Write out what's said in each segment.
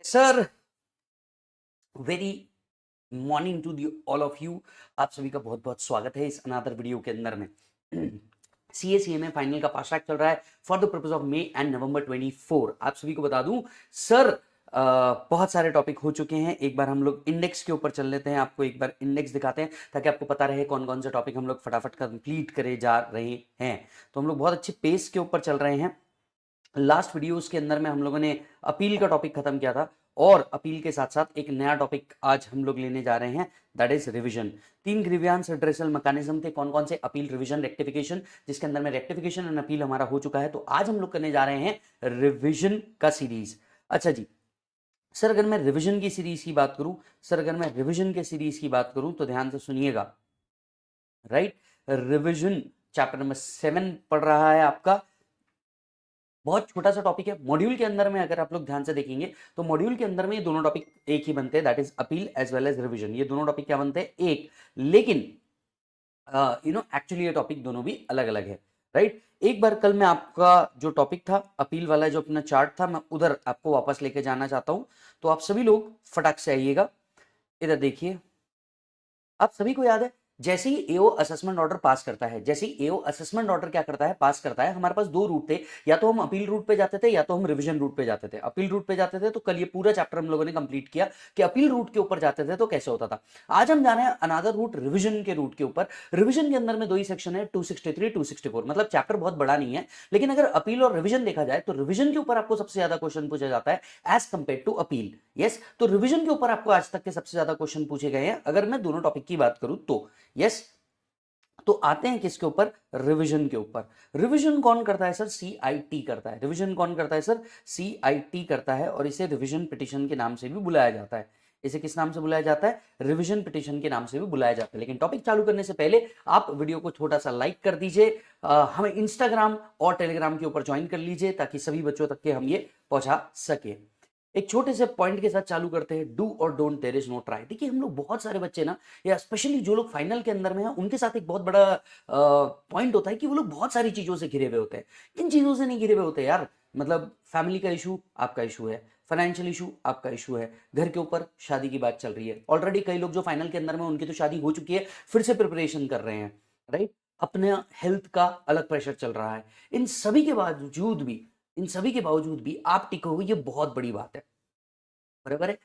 Sir very morning to the all of you. आप सभी का बहुत बहुत स्वागत है इस अनादर वीडियो के अंदर में। CA फाइनल का फास्ट ट्रैक चल रहा है for the purpose of May and November 24। आप सभी को बता दूं सर बहुत सारे टॉपिक हो चुके हैं। एक बार हम लोग इंडेक्स के ऊपर चल लेते हैं, आपको एक बार इंडेक्स दिखाते हैं ताकि आपको पता रहे कौन कौन से टॉपिक हम लोग फटाफट कंप्लीट करे जा रहे हैं। तो हम लोग बहुत अच्छे पेस के ऊपर चल रहे हैं। लास्ट वीडियोस के अंदर में हम लोगों ने अपील का टॉपिक खत्म किया था और अपील के साथ साथ एक नया टॉपिक आज हम लोग लेने जा रहे हैं, that is revision. 3 grievance redressal mechanism थे, कौन कौन से? अपील, रिवीजन, रेक्टिफिकेशन, जिसके अंदर में रेक्टिफिकेशन एंड अपील हमारा हो चुका है। तो आज हम लोग करने जा रहे हैं रिवीजन का सीरीज। अच्छा जी सर, अगर मैं रिवीजन की सीरीज की बात करूं, तो ध्यान से सुनिएगा। राइट, रिवीजन चैप्टर नंबर 7 पढ़ रहा है आपका। बहुत छोटा सा टॉपिक है। मॉड्यूल के अंदर में अगर आप लोग ध्यान से देखेंगे तो मॉड्यूल के अंदर में ये दोनों टॉपिक एक ही बनते हैं, that is appeal as well as revision. ये दोनों टॉपिक क्या बनते हैं? एक। लेकिन एक्चुअली ये टॉपिक दोनों भी अलग अलग है। राइट, एक बार कल मैं आपका जो टॉपिक था अपील वाला, जो अपना चार्ट था, मैं उधर आपको वापस लेके जाना चाहता हूं। तो आप सभी लोग फटाक से आइएगा, इधर देखिए। आप सभी को याद है जैसे ही एओ असेसमेंट ऑर्डर पास करता है, क्या करता है? पास करता है। हमारे पास दो रूट थे, या तो हम अपील रूट पे जाते थे या तो हम रिवीजन रूट पे जाते थे। अपील रूट पे जाते थे तो कल ये पूरा चैप्टर हम लोगों ने कंप्लीट किया कि अपील रूट के ऊपर जाते थे तो कैसे होता था। आज हम जा रहे हैं अनादर रूट, रिवीजन के रूट के ऊपर। रिवीजन के अंदर में दो ही सेक्शन है, 263, 264। मतलब चैप्टर बहुत बड़ा नहीं है, लेकिन अगर अपील और रिवीजन देखा जाए तो रिवीजन के ऊपर आपको सबसे ज्यादा क्वेश्चन पूछा जाता है as compare to appeal. Yes, तो रिवीजन के ऊपर आपको आज तक के सबसे ज्यादा क्वेश्चन पूछे गए हैं अगर मैं दोनों टॉपिक की बात करूं तो। यस, तो आते हैं किसके ऊपर? रिवीजन के ऊपर। रिवीजन कौन करता है सर? CIT करता है। रिवीजन कौन करता है सर? CIT करता है, और इसे रिवीजन पिटीशन के नाम से भी बुलाया जाता है। इसे किस नाम से बुलाया जाता है? रिवीजन पिटीशन के नाम से भी बुलाया जाता है। लेकिन टॉपिक चालू करने से पहले आप वीडियो को छोटा सा लाइक कर दीजिए, हमें इंस्टाग्राम और टेलीग्राम के ऊपर ज्वाइन कर लीजिए ताकि सभी बच्चों तक के हम ये पहुंचा सके। एक छोटे से पॉइंट के साथ चालू करते हैं, डू और don't, there is no try. देखिए हम लोग बहुत सारे बच्चे ना, या स्पेशली जो लोग फाइनल के अंदर में हैं, उनके साथ एक बहुत बड़ा पॉइंट होता है कि वो लोग बहुत सारी चीजों से घिरे हुए होते हैं। किन चीजों से नहीं घिरे हुए होते यार? मतलब फैमिली का इशू आपका इशू है, फाइनेंशियल इशू आपका इशू है, घर के ऊपर शादी की बात चल रही है। ऑलरेडी कई लोग जो फाइनल के अंदर में, उनकी तो शादी हो चुकी है, फिर से प्रिपरेशन कर रहे हैं। राइट, अपने हेल्थ का अलग प्रेशर चल रहा है। इन सभी के बावजूद भी आप टिके हुए, ये बहुत बड़ी बात है। बराबर है।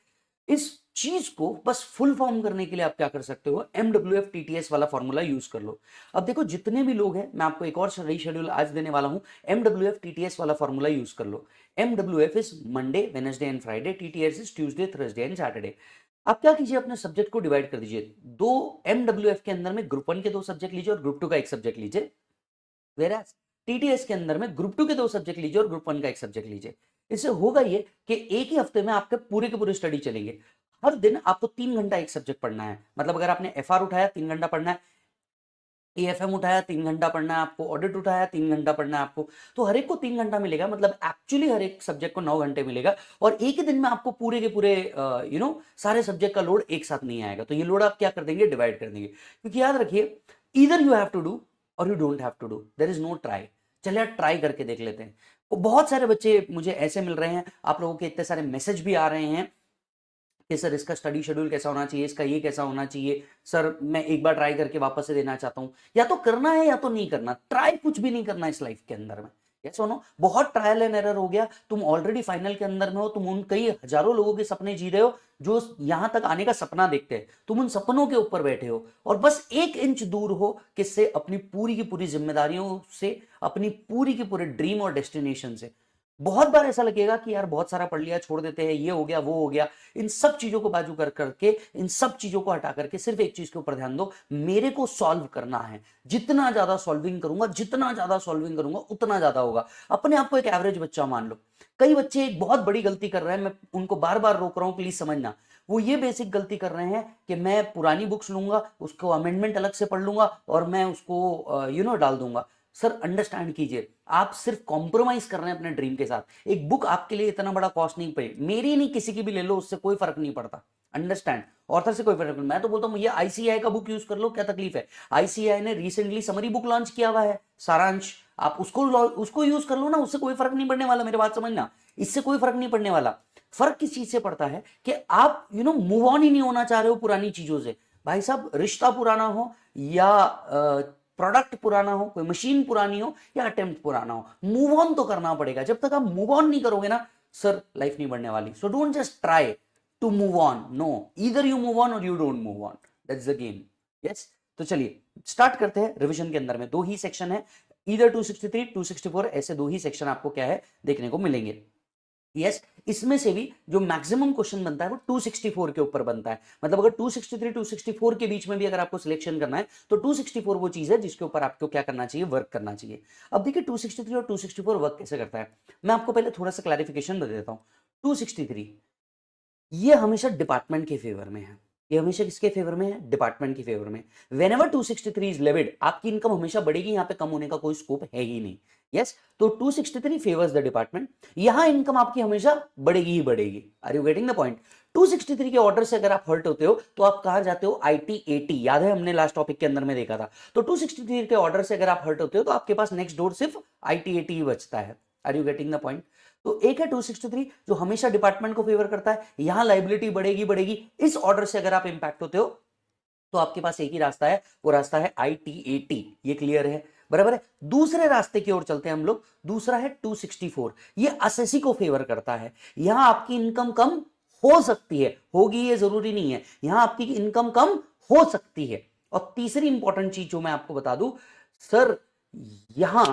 इस चीज को बस फुल फॉर्म करने के लिए आप क्या कर सकते हो? MWF TTS वाला फॉर्मूला यूज कर लो। अब देखो जितने भी लोग हैं, मैं आपको एक और शेड्यूल आज देने वाला हूं। MWF TTS वाला फॉर्मूला यूज कर लो। MWF is Monday, Wednesday and Friday, TTS is Tuesday, Thursday and Saturday. आप क्या कीजिए, अपने सब्जेक्ट को डिवाइड कर दीजिए दो। MWF के अंदर में ग्रुप 1 के 2 सब्जेक्ट लीजिए और ग्रुप 2 का एक सब्जेक्ट लीजिए। वेराज TTS के अंदर में ग्रुप 2 के 2 सब्जेक्ट लीजिए और ग्रुप 1 का एक सब्जेक्ट लीजिए। इससे होगा ये कि एक ही हफ्ते में आपके पूरे के पूरे स्टडी चलेंगे। हर दिन आपको 3 घंटा एक सब्जेक्ट पढ़ना है। मतलब अगर आपने FR उठाया 3 घंटा पढ़ना है, AFM उठाया 3 घंटा पढ़ना है आपको, ऑडिट उठाया 3 घंटा पढ़ना है आपको। तो हर एक को 3 घंटा मिलेगा, मतलब एक्चुअली हर एक सब्जेक्ट को 9 घंटे मिलेगा। और एक ही दिन में आपको पूरे के पूरे सारे सब्जेक्ट का लोड एक साथ नहीं आएगा। तो ये लोड आप क्या कर देंगे? डिवाइड कर देंगे। क्योंकि याद रखिए, either you have to do और you don't have to do, there is no try. चलिए आप ट्राई करके देख लेते हैं। तो बहुत सारे बच्चे मुझे ऐसे मिल रहे हैं, आप लोगों के इतने सारे मैसेज भी आ रहे हैं कि सर इसका स्टडी शेड्यूल कैसा होना चाहिए, इसका ये कैसा होना चाहिए, सर मैं एक बार ट्राई करके वापस से देना चाहता हूं। या तो करना है या तो नहीं करना। ट्राई कुछ भी नहीं करना इस लाइफ के अंदर में। यस और नो? बहुत ट्रायल एंड एरर हो गया। तुम ऑलरेडी फाइनल के अंदर में हो, तुम उन कई हजारों लोगों के सपने जी रहे हो जो यहां तक आने का सपना देखते हैं। तुम उन सपनों के ऊपर बैठे हो और बस 1 इंच दूर हो किससे? अपनी पूरी की पूरी जिम्मेदारियों से, अपनी पूरी की पूरे ड्रीम और डेस्टिनेशन से। बहुत बार ऐसा लगेगा कि यार बहुत सारा पढ़ लिया, छोड़ देते हैं, ये हो गया वो हो गया। इन सब चीजों को बाजू कर करके, इन सब चीजों को हटा करके सिर्फ एक चीज के ऊपर ध्यान दो, मेरे को सॉल्व करना है। जितना ज्यादा सॉल्विंग करूंगा उतना ज्यादा होगा। अपने आप को एक एवरेज बच्चा मान लो। कई बच्चे एक बहुत बड़ी गलती कर रहे हैं, मैं उनको बार बार रोक रहा हूं, प्लीज समझना। वो ये बेसिक गलती कर रहे हैं कि मैं पुरानी बुक्स लूंगा, उसको अमेंडमेंट अलग से पढ़ लूंगा और मैं उसको डाल दूंगा। सर अंडरस्टैंड कीजिए, आप सिर्फ कॉम्प्रोमाइज कर रहे हैं अपने ड्रीम के साथ। एक बुक आपके लिए इतना बड़ा कॉस्ट नहीं पे, मेरी नहीं किसी की भी ले लो, उससे कोई फर्क नहीं पड़ता। अंडरस्टैंड? ऑथर से कोई फर्क नहीं। मैं तो बोलता हूं ये ICAI का बुक यूज कर लो, क्या तकलीफ है? ICAI ने रिसेंटली समरी बुक लॉन्च किया हुआ है, सारांश। आप उसको यूज कर लो ना, उससे कोई फर्क नहीं पड़ने वाला। मेरी बात समझना, इससे कोई फर्क नहीं पड़ने वाला। फर्क किस चीज से पड़ता है कि आप मूव ऑन ही नहीं होना चाह रहे हो पुरानी चीजों से। भाई साहब, रिश्ता पुराना हो या प्रोडक्ट पुराना हो, कोई मशीन पुरानी हो या अटेम्प्ट पुराना हो, मूव ऑन तो करना पड़ेगा। जब तक आप मूव ऑन नहीं करोगे ना सर, लाइफ नहीं बढ़ने वाली। So don't just try to move on, no, either you move on और you don't move on, that's the game. Yes, तो चलिए स्टार्ट करते हैं। रिवीजन के अंदर में दो ही सेक्शन है, ईदर 263 264, ऐसे दो ही सेक्शन आपको क्या है देखने को मिलेंगे। यस, इसमें से भी जो मैक्सिमम क्वेश्चन बनता है वो 264 के ऊपर बनता है। मतलब अगर 263 264 के बीच में भी अगर आपको सिलेक्शन करना है तो 264 वो चीज है जिसके ऊपर आपको क्या करना चाहिए, वर्क करना चाहिए। अब देखिए 263 और 264 वर्क कैसे करता है, मैं आपको पहले थोड़ा सा क्लैरिफिकेशन दे देता हूं। 263 ये हमेशा डिपार्टमेंट के फेवर में है, ये हमेशा किसके फेवर में है, डिपार्टमेंट के फेवर में। व्हेनेवर 263 इज लेविड, आपकी इनकम हमेशा बढ़ेगी, यहां पे कम होने का कोई स्कोप है ही नहीं। यस, तो 263 फेवर्स द डिपार्टमेंट, यहां इनकम आपकी हमेशा बढ़ेगी ही बढ़ेगी। Are you getting the point? 263 के ऑर्डर से अगर आप हर्ट होते हो तो आप कहां जाते हो, IT80, याद है हमने लास्ट टॉपिक के अंदर में देखा था। तो 263 के ऑर्डर से अगर आप हर्ट होते हो तो आपके पास नेक्स्ट डोर सिर्फ IT80 ही बचता है। Are you getting the point? तो एक है 263 जो हमेशा डिपार्टमेंट को फेवर करता है, यहां लाइबिलिटी बढ़ेगी बढ़ेगी। इस ऑर्डर से अगर आप इंपैक्ट होते हो तो आपके पास एक ही रास्ता है, वो रास्ता है IT80। ये क्लियर है, बराबर है। दूसरे रास्ते की ओर चलते हैं हम लोग, दूसरा है 264, ये असेसी को फेवर करता है। यहां आपकी इनकम कम हो सकती है, होगी ये जरूरी नहीं है, यहां आपकी इनकम कम हो सकती है। और तीसरी इंपॉर्टेंट चीज जो मैं आपको बता दूं सर, यहां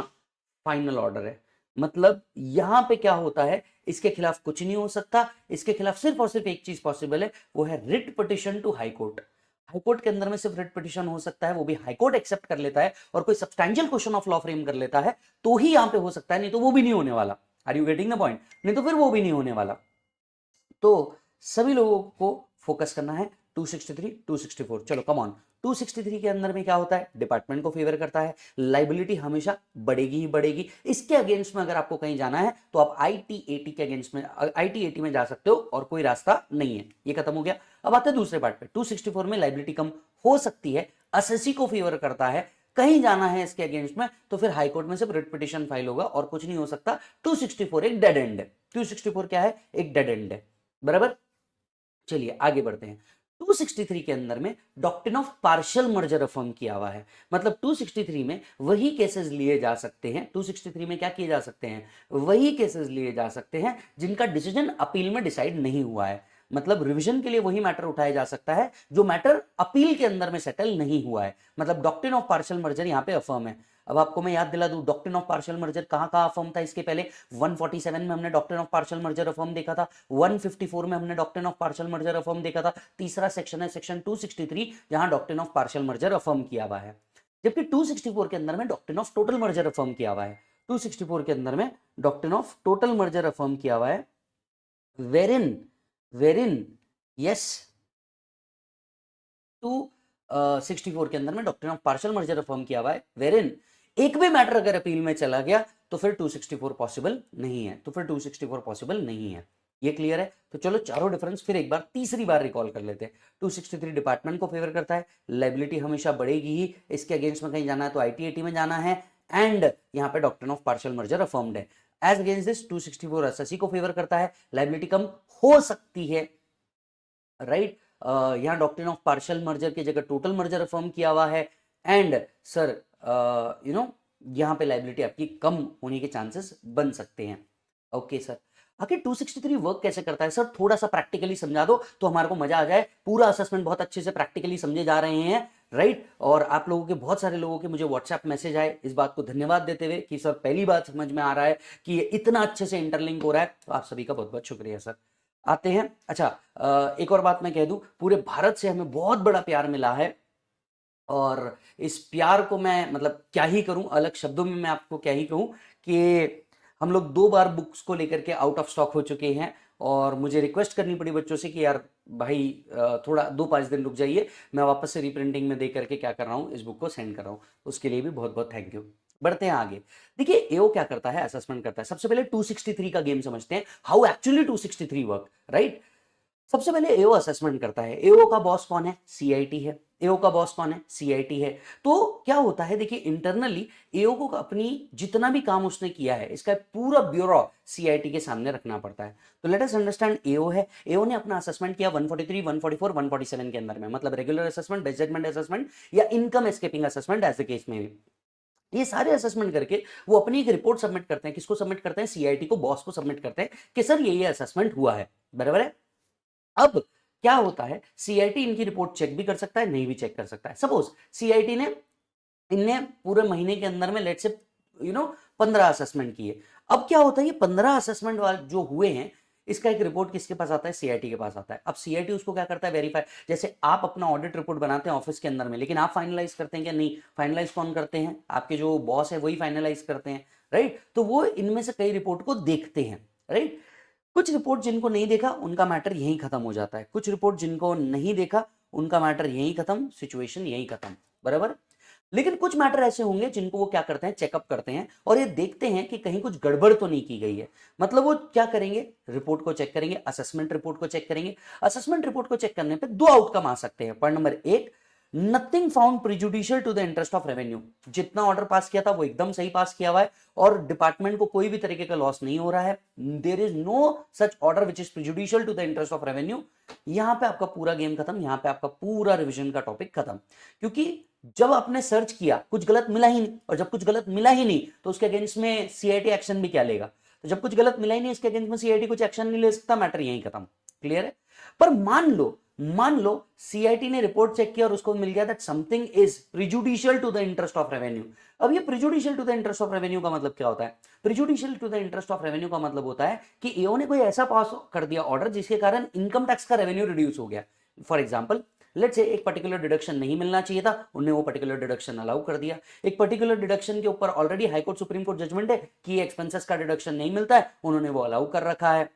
फाइनल ऑर्डर है। मतलब यहां पे क्या होता है, इसके खिलाफ कुछ नहीं हो सकता, इसके खिलाफ सिर्फ और सिर्फ एक चीज पॉसिबल है, वो है writ petition to high court. High court के अंदर में सिर्फ रिट पिटिशन हो सकता है, वो भी हाई कोर्ट एक्सेप्ट कर लेता है और कोई substantial question of law frame कर लेता है तो ही यहां पे हो सकता है, नहीं तो वो भी नहीं होने वाला। Are you getting the point? नहीं तो फिर वो भी नहीं होने वाला। तो सभी लोगों को फोकस करना है 263 264। चलो कम ऑन, 263 के अंदर में क्या होता है, डिपार्टमेंट को फेवर करता है, लाइबिलिटी हमेशा बढ़ेगी ही बढ़ेगी। इसके अगेंस्ट में अगर आपको कहीं जाना है तो आप IT80 के अगेंस्ट में, IT80 में जा सकते हो और कोई रास्ता नहीं है। ये खत्म हो गया। अब आते हैं दूसरे पार्ट पे। 264 में लाइबिलिटी कम हो सकती है, असेसी को फेवर करता है, कहीं जाना है इसके अगेंस्ट में तो फिर हाईकोर्ट में सिर्फ रिट पिटिशन फाइल होगा और कुछ नहीं हो सकता। 264 एक डेड एंड है। 264 क्या है, एक डेड एंड है, बराबर। चलिए आगे बढ़ते हैं। 263 के अंदर में doctrine of partial merger affirm किया हुआ है। मतलब 263 में वही केसेस लिए जा सकते हैं, 263 में क्या किए जा सकते हैं, वही केसेस लिए जा सकते हैं जिनका डिसीजन अपील में डिसाइड नहीं हुआ है। मतलब रिवीजन के लिए वही मैटर उठाया जा सकता है जो मैटर अपील के अंदर में सेटल नहीं हुआ है। मतलब डॉक्ट्रिन ऑफ पार्शियल मर्जर यहां पे अफर्म है। अब आपको मैं याद दिला दूं, डॉक्ट्रिन ऑफ पार्शियल मर्जर कहां कहां अफर्म था इसके पहले। 147 में हमने doctrine of partial merger affirm देखा था, 154 में हमने doctrine of partial merger affirm देखा था। तीसरा सेक्शन है सेक्शन 263, जहां doctrine of partial merger affirm किया हुआ है। जबकि 264 के अंदर में doctrine of total merger affirm किया हुआ है। 264 के अंदर में doctrine of total merger affirm किया हुआ है, वेरिन वेरिन यस 264 के अंदर में doctrine of partial merger affirm किया हुआ है, वेरिन एक भी मैटर अगर अपील में चला गया तो फिर 264 पॉसिबल नहीं है, तो फिर 264 पॉसिबल नहीं है। ये क्लियर है? तो चलो चारों डिफरेंस फिर एक बार तीसरी बार रिकॉल कर लेते हैं। 263 डिपार्टमेंट को फेवर करता है, लाइबिलिटी हमेशा बढ़ेगी ही, इसके अगेंस्ट में कहीं जाना है तो IT80 में जाना है, एंड यहाँ पे doctrine of partial merger affirmed है। एज अगेंस्ट दिस 264 एसएससी को फेवर करता है, लाइबिलिटी कम हो सकती है, राइट। यहाँ डॉक्ट्रिन ऑफ पार्शियल मर्जर की जगह टोटल मर्जर अफर्म किया हुआ है, एंड सर यहाँ पे लाइबिलिटी आपकी कम होने के चांसेस बन सकते हैं। ओके सर, आखिर 263 वर्क कैसे करता है सर, थोड़ा सा प्रैक्टिकली समझा दो तो हमारे को मजा आ जाए। पूरा असेसमेंट बहुत अच्छे से प्रैक्टिकली समझे जा रहे हैं, राइट। और आप लोगों के बहुत सारे लोगों के मुझे व्हाट्सएप मैसेज आए इस बात को धन्यवाद देते हुए कि सर पहली बात समझ में आ रहा है कि ये इतना अच्छे से इंटरलिंक हो रहा है, तो आप सभी का बहुत बहुत शुक्रिया सर। आते हैं, अच्छा एक और बात मैं कह दूं, पूरे भारत से हमें बहुत बड़ा प्यार मिला है और इस प्यार को मैं मतलब क्या ही करूं, अलग शब्दों में मैं आपको क्या ही कहूं कि हम लोग 2 बार बुक्स को लेकर के आउट ऑफ स्टॉक हो चुके हैं और मुझे रिक्वेस्ट करनी पड़ी बच्चों से कि यार भाई थोड़ा 2-5 दिन रुक जाइए, मैं वापस से रीप्रिंटिंग में दे करके क्या कर रहा हूँ, इस बुक को सेंड कर रहा हूँ, उसके लिए भी बहुत बहुत थैंक यू। बढ़ते हैं आगे। देखिए एओ क्या करता है, असेसमेंट करता है। सबसे पहले 263 का गेम समझते हैं, हाउ एक्चुअली 263 वर्क, राइट। सबसे पहले एओ असेसमेंट करता है। एओ का बॉस कौन है? सीआईटी है। एओ का बॉस कौन है? सीआईटी है। तो क्या होता है, देखिए इंटरनली एओ को अपनी जितना भी काम उसने किया है इसका पूरा ब्यूरो सीआईटी के सामने रखना पड़ता है। तो लेट अस अंडरस्टैंड एओ है। एओ ने अपना असेसमेंट किया 143, 144, 147 के अंदर में, मतलब regular assessment, best judgement assessment या income escaping assessment as the case में भी। ये सारे असेसमेंट करके वो अपनी एक रिपोर्ट सबमिट करते हैं। किसको सबमिट करते हैं? सीआईटी को, बॉस को सबमिट करते हैं कि सर ये असेसमेंट हुआ है। बराबर है। अब क्या होता है, सीआईटी इनकी रिपोर्ट चेक भी कर सकता है, नहीं भी चेक कर सकता है। सपोज सीआईटी ने इनने पूरे महीने के अंदर में लेट से 15 असेसमेंट किए। अब क्या होता है, ये 15 असेसमेंट वाले जो हुए हैं इसका एक रिपोर्ट किसके पास आता है? सीआईटी के पास आता है। अब सीआईटी उसको क्या करता है? वेरीफाई। जैसे आप अपना ऑडिट रिपोर्ट बनाते हैं ऑफिस के अंदर में, लेकिन आप फाइनलाइज करते हैं क्या? नहीं। फाइनलाइज कौन करते हैं? आपके जो बॉस है वही फाइनलाइज करते हैं, राइट। तो वो इनमें से कई रिपोर्ट को देखते हैं, राइट। कुछ रिपोर्ट जिनको नहीं देखा उनका मैटर यहीं खत्म हो जाता है, कुछ रिपोर्ट जिनको नहीं देखा उनका मैटर यहीं खत्म, सिचुएशन यहीं खत्म। बराबर। लेकिन कुछ मैटर ऐसे होंगे जिनको वो क्या करते हैं? चेकअप करते हैं और ये देखते हैं कि कहीं कुछ गड़बड़ तो नहीं की गई है। मतलब वो क्या करेंगे? रिपोर्ट को चेक करेंगे, असेसमेंट रिपोर्ट को चेक करेंगे। असेसमेंट रिपोर्ट को चेक करने पे दो आउटकम आ सकते हैं। पॉइंट नंबर एक, nothing found prejudicial to the interest of revenue. जितना ऑर्डर पास किया था वो एकदम सही पास किया हुआ है और डिपार्टमेंट को कोई भी तरीके का लॉस नहीं हो रहा है। There is no such order which is prejudicial to the interest of revenue. यहां पे आपका पूरा गेम खत्म, यहां पे आपका पूरा रिवीजन का टॉपिक खत्म। क्योंकि जब आपने सर्च किया कुछ गलत मिला ही नहीं, और जब कुछ गलत मिला ही नहीं तो उसके अगेंस्ट में सीआईटी एक्शन भी क्या लेगा? तो जब कुछ गलत मिला ही नहीं इसके अगेंस्ट में सीआईटी कुछ एक्शन नहीं ले सकता, मैटर यहीं खत्म। क्लियर है। पर मान लो सीआईटी ने रिपोर्ट चेक किया और उसको मिल गया that something is prejudicial to the interest of revenue. अब ये prejudicial to the interest of revenue का मतलब क्या होता है? Prejudicial to the interest of revenue का मतलब होता है कि एओ ने कोई ऐसा पास कर दिया ऑर्डर जिसके कारण इनकम टैक्स का रेवेन्यू रिड्यूस हो गया। फॉर एग्जाम्पल, लेट्स से एक पर्टिकुलर डिडक्शन नहीं मिलना चाहिए था, उन्होंने वो पर्टिकुलर डिडक्शन अलाउ कर दिया। एक पर्टिकुलर डिडक्शन के ऊपर already high court supreme court judgement है कि एक्सपेंसेस का डिडक्शन नहीं मिलता है, उन्होंने वो अलाउ कर रखा है।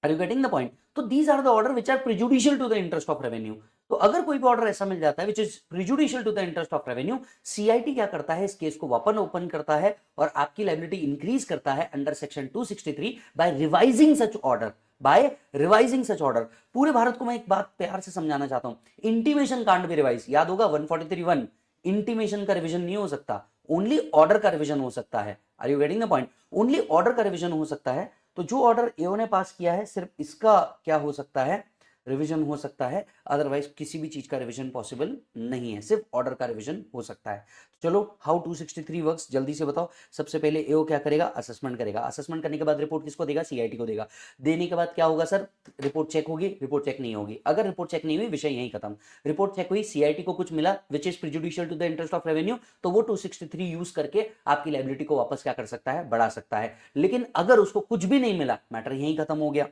Are you getting the point? तो these are the order which are prejudicial to the interest of revenue. तो अगर कोई भी ऑर्डर ऐसा मिल जाता है which is prejudicial to the interest of revenue, CIT क्या करता है? इस केस को वापस ओपन करता है और आपकी लायबिलिटी इंक्रीज करता है under section 263 by revising such order. By revising such order. पूरे भारत को मैं एक बात प्यार से समझाना चाहता हूं, इंटीमेशन कांट बी रिवाइज। याद होगा 143(1), इंटीमेशन का रिवीजन नहीं हो सकता, ओनली ऑर्डर का रिवीजन हो सकता है। Are you getting the point? Only order का रिवीजन हो सकता है। तो जो ऑर्डर एओ ने पास किया है सिर्फ इसका क्या हो सकता है? रिवीजन हो सकता है, अदरवाइज किसी भी चीज का रिवीजन पॉसिबल नहीं है, सिर्फ ऑर्डर का रिवीजन हो सकता है। चलो हाउ 263 वर्क्स जल्दी से बताओ। सबसे पहले एओ क्या करेगा? असेसमेंट करेगा। असेसमेंट करने के बाद रिपोर्ट किसको देगा? सीआईटी को देगा। देने के बाद क्या होगा सर? रिपोर्ट चेक होगी, रिपोर्ट चेक नहीं होगी। अगर रिपोर्ट चेक नहीं हुई विषय यहीं खत्म। रिपोर्ट चेक हुई, सीआईटी को कुछ मिला which is prejudicial to the interest of revenue, तो वो 263 यूज करके आपकी लायबिलिटी को वापस क्या कर सकता है? बढ़ा सकता है। लेकिन अगर उसको कुछ भी नहीं मिला, मैटर यहीं खत्म हो गया।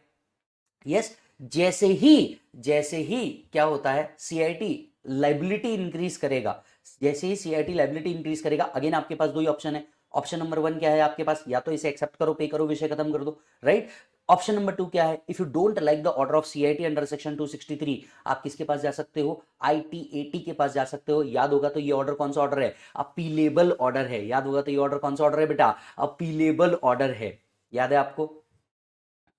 यस। जैसे ही क्या होता है? सीआईटी लाइबिलिटी इंक्रीज करेगा। जैसे ही सीआईटी लाइबिलिटी इंक्रीज करेगा, अगेन आपके पास दो ही ऑप्शन है। ऑप्शन नंबर 1 क्या है आपके पास? या तो इसे एक्सेप्ट करो, पे करो, विषय खत्म कर दो, राइट। ऑप्शन नंबर 2 क्या है? If you don't like the order of CIT under section 263, आप किसके पास जा सकते हो? आईटीएटी के पास जा सकते हो। याद होगा तो ये ऑर्डर कौन सा ऑर्डर है? अपीलेबल ऑर्डर है। याद होगा तो ये ऑर्डर कौन सा ऑर्डर है बेटा? अपीलेबल ऑर्डर है। याद है आपको?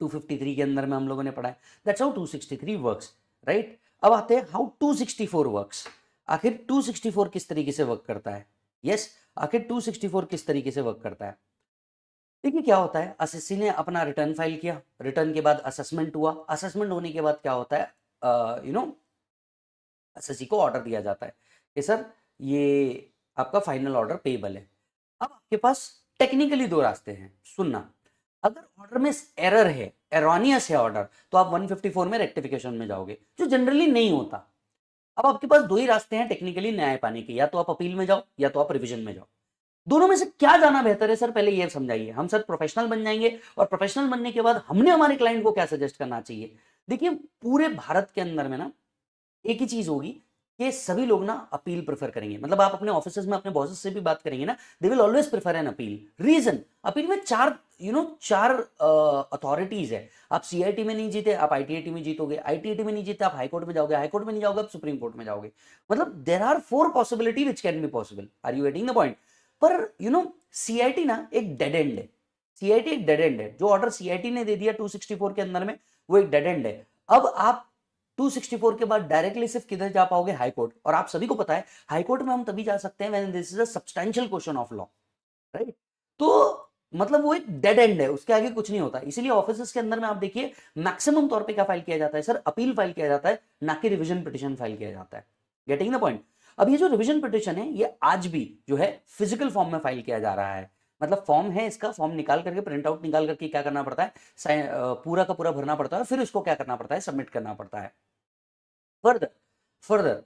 253 के अंदर में हम लोगों ने पढ़ा है। That's how 263 works, right. अब आते हैं हाउ 264 वर्क्स। आखिर 264 किस तरीके से वर्क करता है? यस, आखिर 264 किस तरीके से वर्क करता है? देखिए क्या होता है, एसएससी ने अपना रिटर्न फाइल किया, रिटर्न के बाद असेसमेंट हुआ, असेसमेंट होने के बाद क्या होता है? एसएससी को ऑर्डर दिया जाता है कि सर ये आपका फाइनल ऑर्डर पेएबल है। अब आपके पास टेक्निकली दो रास्ते हैं, सुनना। अगर ऑर्डर में एरर है, एरोनियस है ऑर्डर, तो आप 154 में रेक्टिफिकेशन में जाओगे, जो जनरली नहीं होता। अब आपके पास दो ही रास्ते हैं टेक्निकली न्याय पाने के, या तो आप अपील में जाओ या तो आप रिवीजन में जाओ। दोनों में से क्या जाना बेहतर है सर? पहले ये समझाइए। हम सर प्रोफेशनल बन जाएंगे और प्रोफेशनल बनने के बाद हमने हमारे क्लाइंट को क्या सजेस्ट करना चाहिए? देखिए पूरे भारत के अंदर में ना एक ही चीज होगी कि सभी लोग ना अपील प्रेफर करेंगे। मतलब आप अपने ऑफिसेज में अपने बॉसेस से भी बात करेंगे ना, they will always prefer an appeal. Reason, appeal में चार अथॉरिटीज है। आप सीआईटी में नहीं जीते, आप आईटीएटी में जीतोगे, आईटीएटी में नहीं जीते, आप हाईकोर्ट में जाओगे, हाईकोर्ट में नहीं जाओगे, आप सुप्रीम कोर्ट में जाओगे। मतलब there are 4 possibility which can be possible. Are you getting the point? पर सीआईटी ना एक डेड एंड है। सीआईटी एक डेड एंड है। जो ऑर्डर सीआईटी ने दे दिया 264 के अंदर में, वो एक डेड एंड है। अब आप 264 के बाद डायरेक्टली सिर्फ किधर जा पाओगे, हाई कोर्ट। और आप सभी को पता है हाई कोर्ट में हम तभी जा सकते हैं when this is a substantial question of law, right. तो मतलब वो एक डेड एंड है, उसके आगे कुछ नहीं होता। इसीलिए ऑफिसेस के अंदर में आप देखिए मैक्सिमम तौर पे क्या फाइल किया जाता है सर, अपील फाइल किया जाता है, ना कि रिवीजन पिटीशन फाइल किया जाता है। Getting the point. अब ये जो रिवीजन पिटीशन है ये आज भी जो है फिजिकल फॉर्म में फाइल किया जा रहा है। मतलब फॉर्म है, इसका फॉर्म निकाल करके, प्रिंट आउट निकाल करके क्या करना पड़ता है, पूरा का पूरा भरना पड़ता है, फिर उसको क्या करना पड़ता है, सबमिट करना पड़ता है। फर्दर फर्दर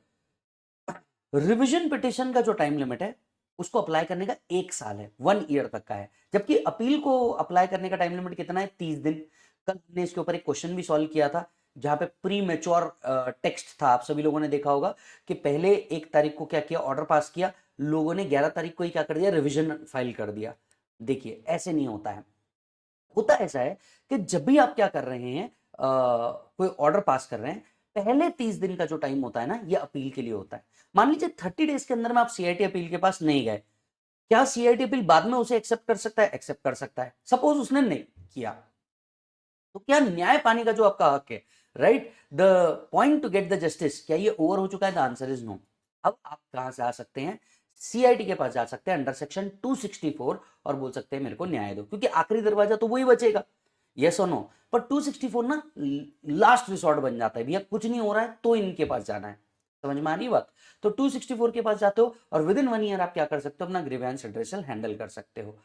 रिवीजन पिटीशन का जो टाइम लिमिट है उसको अप्लाई करने का 1 साल है, 1 ईयर तक का है। जबकि अपील को अप्लाई करने का टाइम लिमिट कितना है, 30 दिन। कल हमने इसके ऊपर एक क्वेश्चन भी सॉल्व किया था जहां पे प्री मेच्योर टेक्स्ट था। आप सभी लोगों ने देखा होगा कि पहले 1 तारीख को क्या किया, ऑर्डर पास किया, लोगों ने 11 तारीख को ही क्या कर दिया, रिविजन फाइल कर दिया। देखिए ऐसे नहीं होता है। होता ऐसा है कि जब भी आप क्या कर रहे हैं, कोई ऑर्डर पास कर रहे हैं, पहले 30 दिन का जो टाइम होता है ना, ये अपील के लिए होता है। मान लीजिए 30 डेज के अंदर में आप सीआईटी अपील के पास नहीं गए, क्या सीआईटी अपील बाद में उसे एक्सेप्ट कर सकता है? एक्सेप्ट कर सकता है। सपोज उसने नहीं किया, तो क्या न्याय पाने का जो आपका हक है, right, the point to get the justice, क्या ये ओवर हो चुका है? The answer is no. अब आप कहां से आ सकते हैं, सीआईटी के पास जा सकते हैं अंडर सेक्शन 264 और बोल सकते हैं मेरे को न्याय दो, क्योंकि आखिरी दरवाजा तो वही बचेगा, यस और नो। पर 264 ना लास्ट रिसोर्ट बन जाता है, भैया कुछ नहीं हो रहा है तो इनके पास जाना है। समझ में आ रही बात? तो 264 के पास जाते हो और विद इन 1 ईयर आप क्या कर सकते हो, अपना ग्रीवेंस एड्रेसल हैंडल कर सकते हो।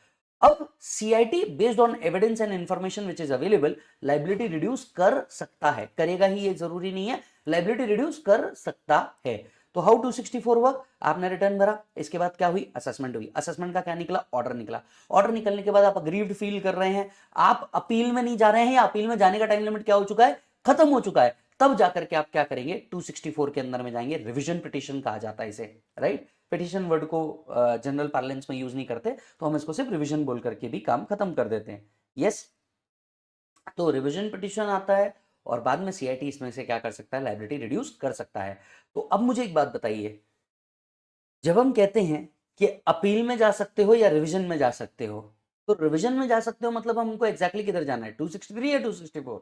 अब CIT based on evidence and information which is available liability reduce कर सकता है, करेगा ही ये जरूरी नहीं है, लाइबिलिटी रिड्यूस कर सकता है। तो हाउ 264 वर्क, आपने रिटर्न भरा, इसके बाद क्या हुई, असेसमेंट हुई, असेसमेंट का क्या निकला, ऑर्डर निकला। ऑर्डर निकलने के बाद आप अग्रीव्ड फील कर रहे हैं, आप अपील में नहीं जा रहे हैं, या अपील में जाने का टाइम लिमिट क्या हो चुका है, खत्म हो चुका है, तब जाकर के आप क्या करेंगे, 264 के अंदर में जाएंगे, रिवीजन पिटीशन कहा जाता है इसे, राइट। पिटीशन वर्ड को जनरल पार्लेंस में यूज नहीं करते, तो हम इसको सिर्फ रिवीजन बोल करके भी काम खत्म कर देते हैं। यस, तो रिवीजन पिटीशन आता है और बाद में सीआईटी इसमें से क्या कर सकता है, लाइबिलिटी रिड्यूस कर सकता है। तो अब मुझे एक बात बताइए, जब हम कहते हैं कि अपील में जा सकते हो या रिवीजन में जा सकते हो, तो रिवीजन में जा सकते हो मतलब हमको एग्जैक्टली किधर जाना है, 263 या 264?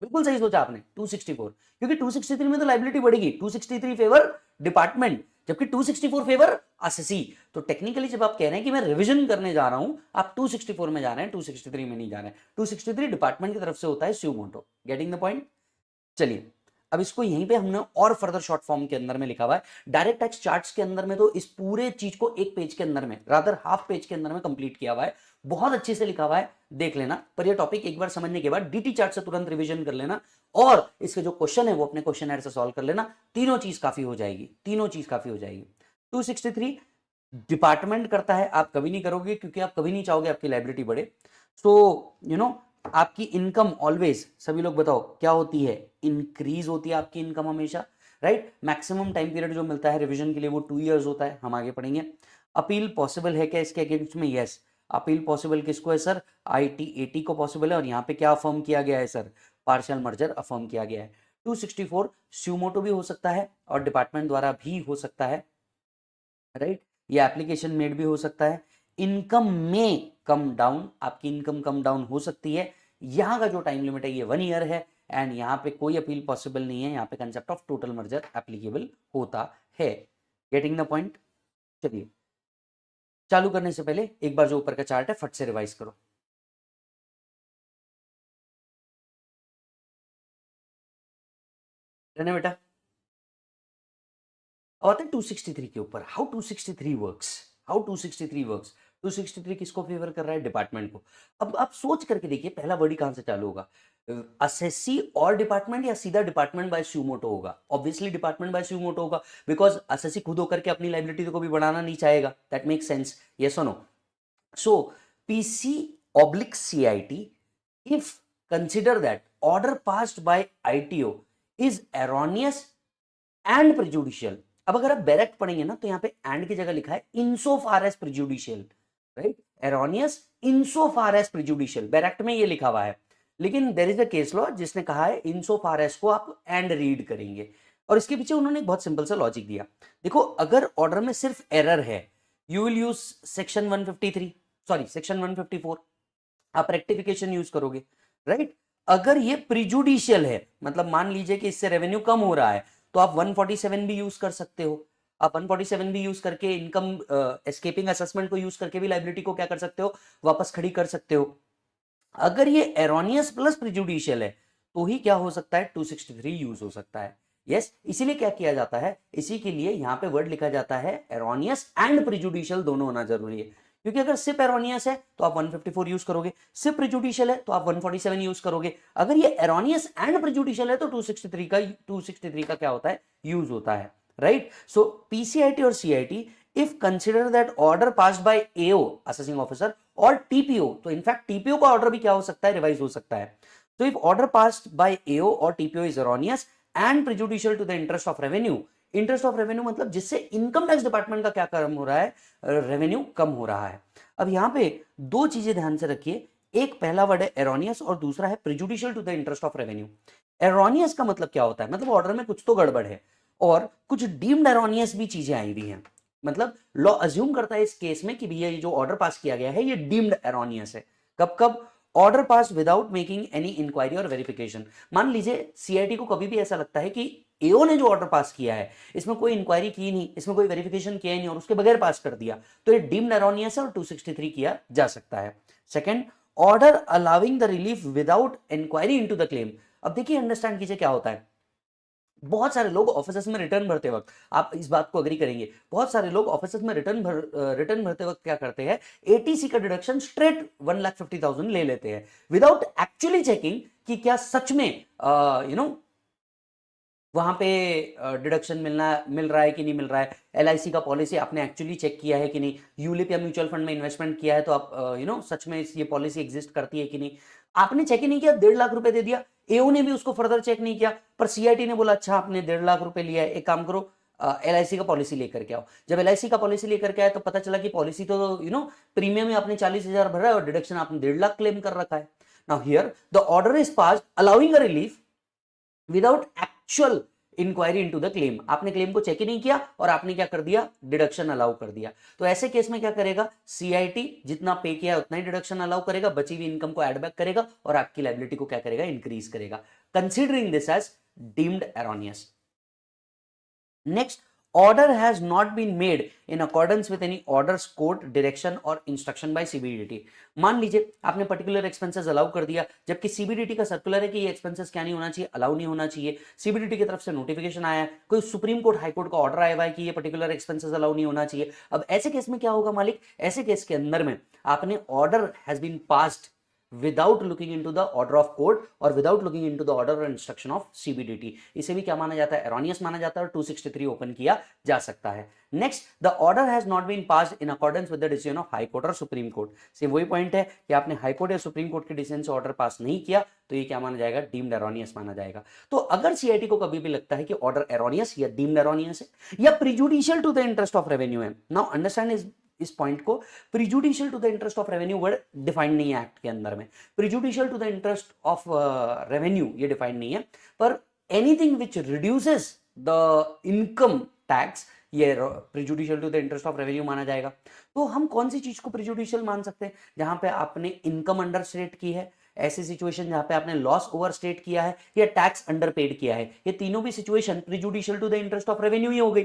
बिल्कुल सही सोचा आपने, 264, क्योंकि 263 में तो लाइबिलिटी बढ़ेगी, 263 फेवर डिपार्टमेंट, जबकि 264 फेवर असेसी। तो टेक्निकली जब आप कह रहे हैं कि मैं रिवीजन करने जा रहा हूं, आप 264 में जा रहे हैं, 263 में नहीं जा रहे हैं। 263 डिपार्टमेंट की तरफ से होता है suo motu. Getting the point? चलिए, अब इसको यहीं पे हमने और फर्दर शॉर्ट फॉर्म के अंदर में लिखा हुआ है। डायरेक्ट टैक्स चार्ट्स के अंदर में तो इस पूरे चीज को एक पेज के अंदर में, रादर हाफ पेज के अंदर में कंप्लीट किया हुआ है, बहुत अच्छे से लिखा हुआ है, देख लेना। पर ये टॉपिक एक बार समझने के बाद डीटी चार्ट से तुरंत रिवीजन कर लेना और इसके जो क्वेश्चन है वो अपने क्वेश्चन से सॉल्व कर लेना। तीनों चीज काफी हो जाएगी, तीनों चीज काफी हो जाएगी। 263 डिपार्टमेंट करता है, आप कभी नहीं करोगे क्योंकि आप कभी नहीं चाहोगे आपकी लाइबिलिटी बढ़े। सो यू नो, आपकी इनकम ऑलवेज, सभी लोग बताओ क्या होती है, इंक्रीज होती है आपकी इनकम हमेशा, राइट। मैक्सिमम टाइम पीरियड जो मिलता है रिवीजन के लिए वो 2 इयर्स होता है, हम आगे पढ़ेंगे। अपील पॉसिबल है क्या इसके अगेंस्ट में? यस, अपील पॉसिबल किसको है सर, ITAT को पॉसिबल है। और यहाँ पे क्या अफर्म किया गया है सर, पार्शियल मर्जर अफर्म किया गया है। 264 स्यूमोटो भी हो सकता है और डिपार्टमेंट द्वारा भी हो सकता है, राइट। ये एप्लीकेशन मेड भी हो सकता है। इनकम में कम डाउन, आपकी इनकम कम डाउन हो सकती है। यहां का जो टाइम लिमिट है ये 1 ईयर है एंड यहां पे कोई अपील पॉसिबल नहीं है, यहां पे concept of total merger applicable होता है। Getting the point? चलिए, चालू करने से पहले एक बार जो ऊपर का चार्ट है फट से रिवाइज करो। रहने बेटा, अब आते हैं 263 के ऊपर। How 263 works, how 263 works. 263 किसको फेवर कर रहा है, डिपार्टमेंट को। अब आप सोच करके देखिए पहला वर्ड ही कहां से चालू होगा, असेसी और डिपार्टमेंट या सीधा डिपार्टमेंट बाय स्यूमोटो होगा? ऑब्वियसली डिपार्टमेंट बाय स्यूमोटो होगा, बिकॉज असेसी खुद होकर के अपनी लाइबिलिटी को भी बढ़ाना नहीं चाहेगा। दैट मेक सेंस, यस और no. So PC oblique CIT if consider that order passed by ITO is erroneous and prejudicial। अब अगर आप डायरेक्ट पढ़ेंगे ना तो यहाँ पे एंड की जगह लिखा है insofar as prejudicial, right. erroneous insofar as prejudicial, direct में ये लिखा हुआ है, लेकिन there is a case law जिसने कहा है insofar as को आप एंड रीड करेंगे। और इसके पीछे उन्होंने एक बहुत सिंपल सा लॉजिक दिया। देखो, अगर ऑर्डर में सिर्फ एरर है, you will use section 153, sorry section 154, आप रेक्टिफिकेशन यूज करोगे, राइट। अगर ये प्रिजुडिशियल है, मतलब मान लीजिए कि इससे रेवेन्यू कम हो रहा है, तो आप 147 भी यूज कर सकते हो। आप 147 भी यूज करके इनकम एस्केपिंग असेसमेंट को यूज करके भी लाइबिलिटी को क्या कर सकते हो, वापस खड़ी कर सकते हो। अगर ये एरोनियस प्लस प्रिजुडिशियल है तो ही क्या हो सकता है, 263 यूज हो सकता है। यस, इसीलिए क्या किया जाता है, इसी के लिए यहां पे वर्ड लिखा जाता है एरोनियस एंड प्रिजुडिशियल दोनों होना जरूरी है। क्योंकि अगर सिर्फ एरोनियस है तो आप 154 यूज करोगे, सिर्फ प्रिजुडिशियल है तो आप 147 यूज करोगे। अगर ये एरोनियस एंड प्रिजुडिशियल है तो 263 का क्या होता है, यूज होता है, राइट। सो पीसीआईटी और CIT if consider that order passed by AO assessing officer और TPO, तो इनफैक्ट TPO का ऑर्डर भी क्या हो सकता है, रिवाइज हो सकता है। तो if order passed by AO और TPO is erroneous and prejudicial to the interest of revenue, interest of revenue मतलब जिससे इनकम टैक्स डिपार्टमेंट का क्या कम हो रहा है, रेवेन्यू कम हो रहा है। अब यहां पे दो चीजें ध्यान से रखिए, एक पहला वर्ड है एरोनियस और दूसरा है prejudicial to the interest of revenue. Erroneous का मतलब क्या होता है, मतलब ऑर्डर में कुछ तो गड़बड़ है और कुछ डीम्ड एरोनियस भी चीजें आई हुई हैं। मतलब लॉ अज्यूम करता है इस केस में कि भैया ये जो ऑर्डर पास किया गया है ये डीम्ड एरोनियस है। कब कब, order pass without making any inquiry और वेरिफिकेशन। मान लीजिए सीआईटी को कभी भी ऐसा लगता है कि एओ ने जो ऑर्डर पास किया है इसमें कोई इंक्वायरी की नहीं, इसमें कोई वेरिफिकेशन किया नहीं और उसके बगैर पास कर दिया, तो ये डीम्ड एरोनियस है और 263 किया जा सकता है। Second, order allowing the relief without inquiry into the claim. अब देखिए, अंडरस्टैंड कीजिए क्या होता है। बहुत सारे लोग ऑफिस में रिटर्न भरते वक्त, आप इस बात को अग्री करेंगे, बहुत सारे लोग ऑफिस में रिटर्न भरते वक्त क्या करते हैं, एटीसी का डिडक्शन स्ट्रेट 1,50,000 ले लेते हैं विदाउट एक्चुअली चेकिंग कि क्या सच में वहां पे डिडक्शन मिल रहा है कि नहीं मिल रहा है। एलआईसी का पॉलिसी आपने एक्चुअली चेक किया है कि नहीं, यूलिप या म्यूचुअल फंड में इन्वेस्टमेंट किया है तो आप सच में ये पॉलिसी एग्जिस्ट करती है कि नहीं। आपने चेक ही नहीं किया, 1.5 लाख रुपए दे दिया, एओ ने भी उसको फर्दर चेक नहीं किया, पर सीआईटी ने बोला अच्छा आपने 1.5 लाख रुपए लिया है, एक काम करो एलआईसी का पॉलिसी लेकर के आओ। जब एलआईसी का पॉलिसी लेकर के आए तो पता चला कि पॉलिसी तो प्रीमियम में आपने 40,000 भरा है और डिडक्शन आपने 1.5 लाख क्लेम कर रखा है। Now here the order is passed allowing a relief without actual inquiry into the claim. आपने क्लेम को चेक ही नहीं किया और आपने क्या कर दिया, डिडक्शन अलाउ कर दिया। तो ऐसे केस में क्या करेगा, सीआईटी जितना पे किया है उतना ही डिडक्शन अलाउ करेगा, बची हुई इनकम को एड बैक करेगा और आपकी लायबिलिटी को क्या करेगा, इंक्रीज करेगा, considering this as deemed erroneous. Next, order has not been made in accordance with any orders, code, direction or instruction by CBDT। मान लीजिए आपने पर्टिकुलर एक्सपेंसेस अलाउ कर दिया, जबकि सीबीडीटी का सर्कुलर है कि ये एक्सपेंसेस क्या नहीं होना चाहिए, अलाउ नहीं होना चाहिए। सीबीडीटी की तरफ से नोटिफिकेशन आया है, कोई सुप्रीम कोर्ट हाई कोर्ट का ऑर्डर आया हुआ है कि ये पर्टिकुलर एक्सपेंसेस अलाउ नहीं होना चाहिए। अब ऐसे केस में क्या होगा मालिक, ऐसे केस के अंदर में आपने order has been passed without looking into the order of court और without looking into the order और इंस्ट्रक्शन ऑफ सीबीडीटी, इसे भी क्या माना जाता है, एरोनियस माना जाता है और 263 ओपन किया जा सकता है। Next, the order has not been passed in accordance with the decision of high court और सुप्रीम कोर्ट। सेम वही पॉइंट है कि आपने हाई कोर्ट या सुप्रीम कोर्ट के डिसीजन से ऑर्डर पास नहीं किया तो ये क्या माना जाएगा, डीम्ड एरोनियस माना जाएगा। तो अगर सीआईटी को कभी भी लगता है कि ऑर्डर एरोनियस या डीम्ड एरोनियस है या prejudicial to the interest of revenue है, नाउ अंडरस्टैंड इस पॉइंट को, prejudicial to the interest of revenue word defined नहीं है एक्ट के अंदर में, prejudicial to the interest of revenue ये डिफाइंड नहीं है, पर anything which reduces the income tax ये prejudicial to the interest of revenue माना जाएगा। तो हम कौन सी चीज को प्रिजुडिशियल मान सकते हैं, जहां पे आपने इनकम अंडर स्टेट की है, ऐसी सिचुएशन जहां पे आपने लॉस ओवर स्टेट किया है या टैक्स अंडर पेड किया है, ये तीनों भी situation prejudicial to the interest of revenue ही हो गई,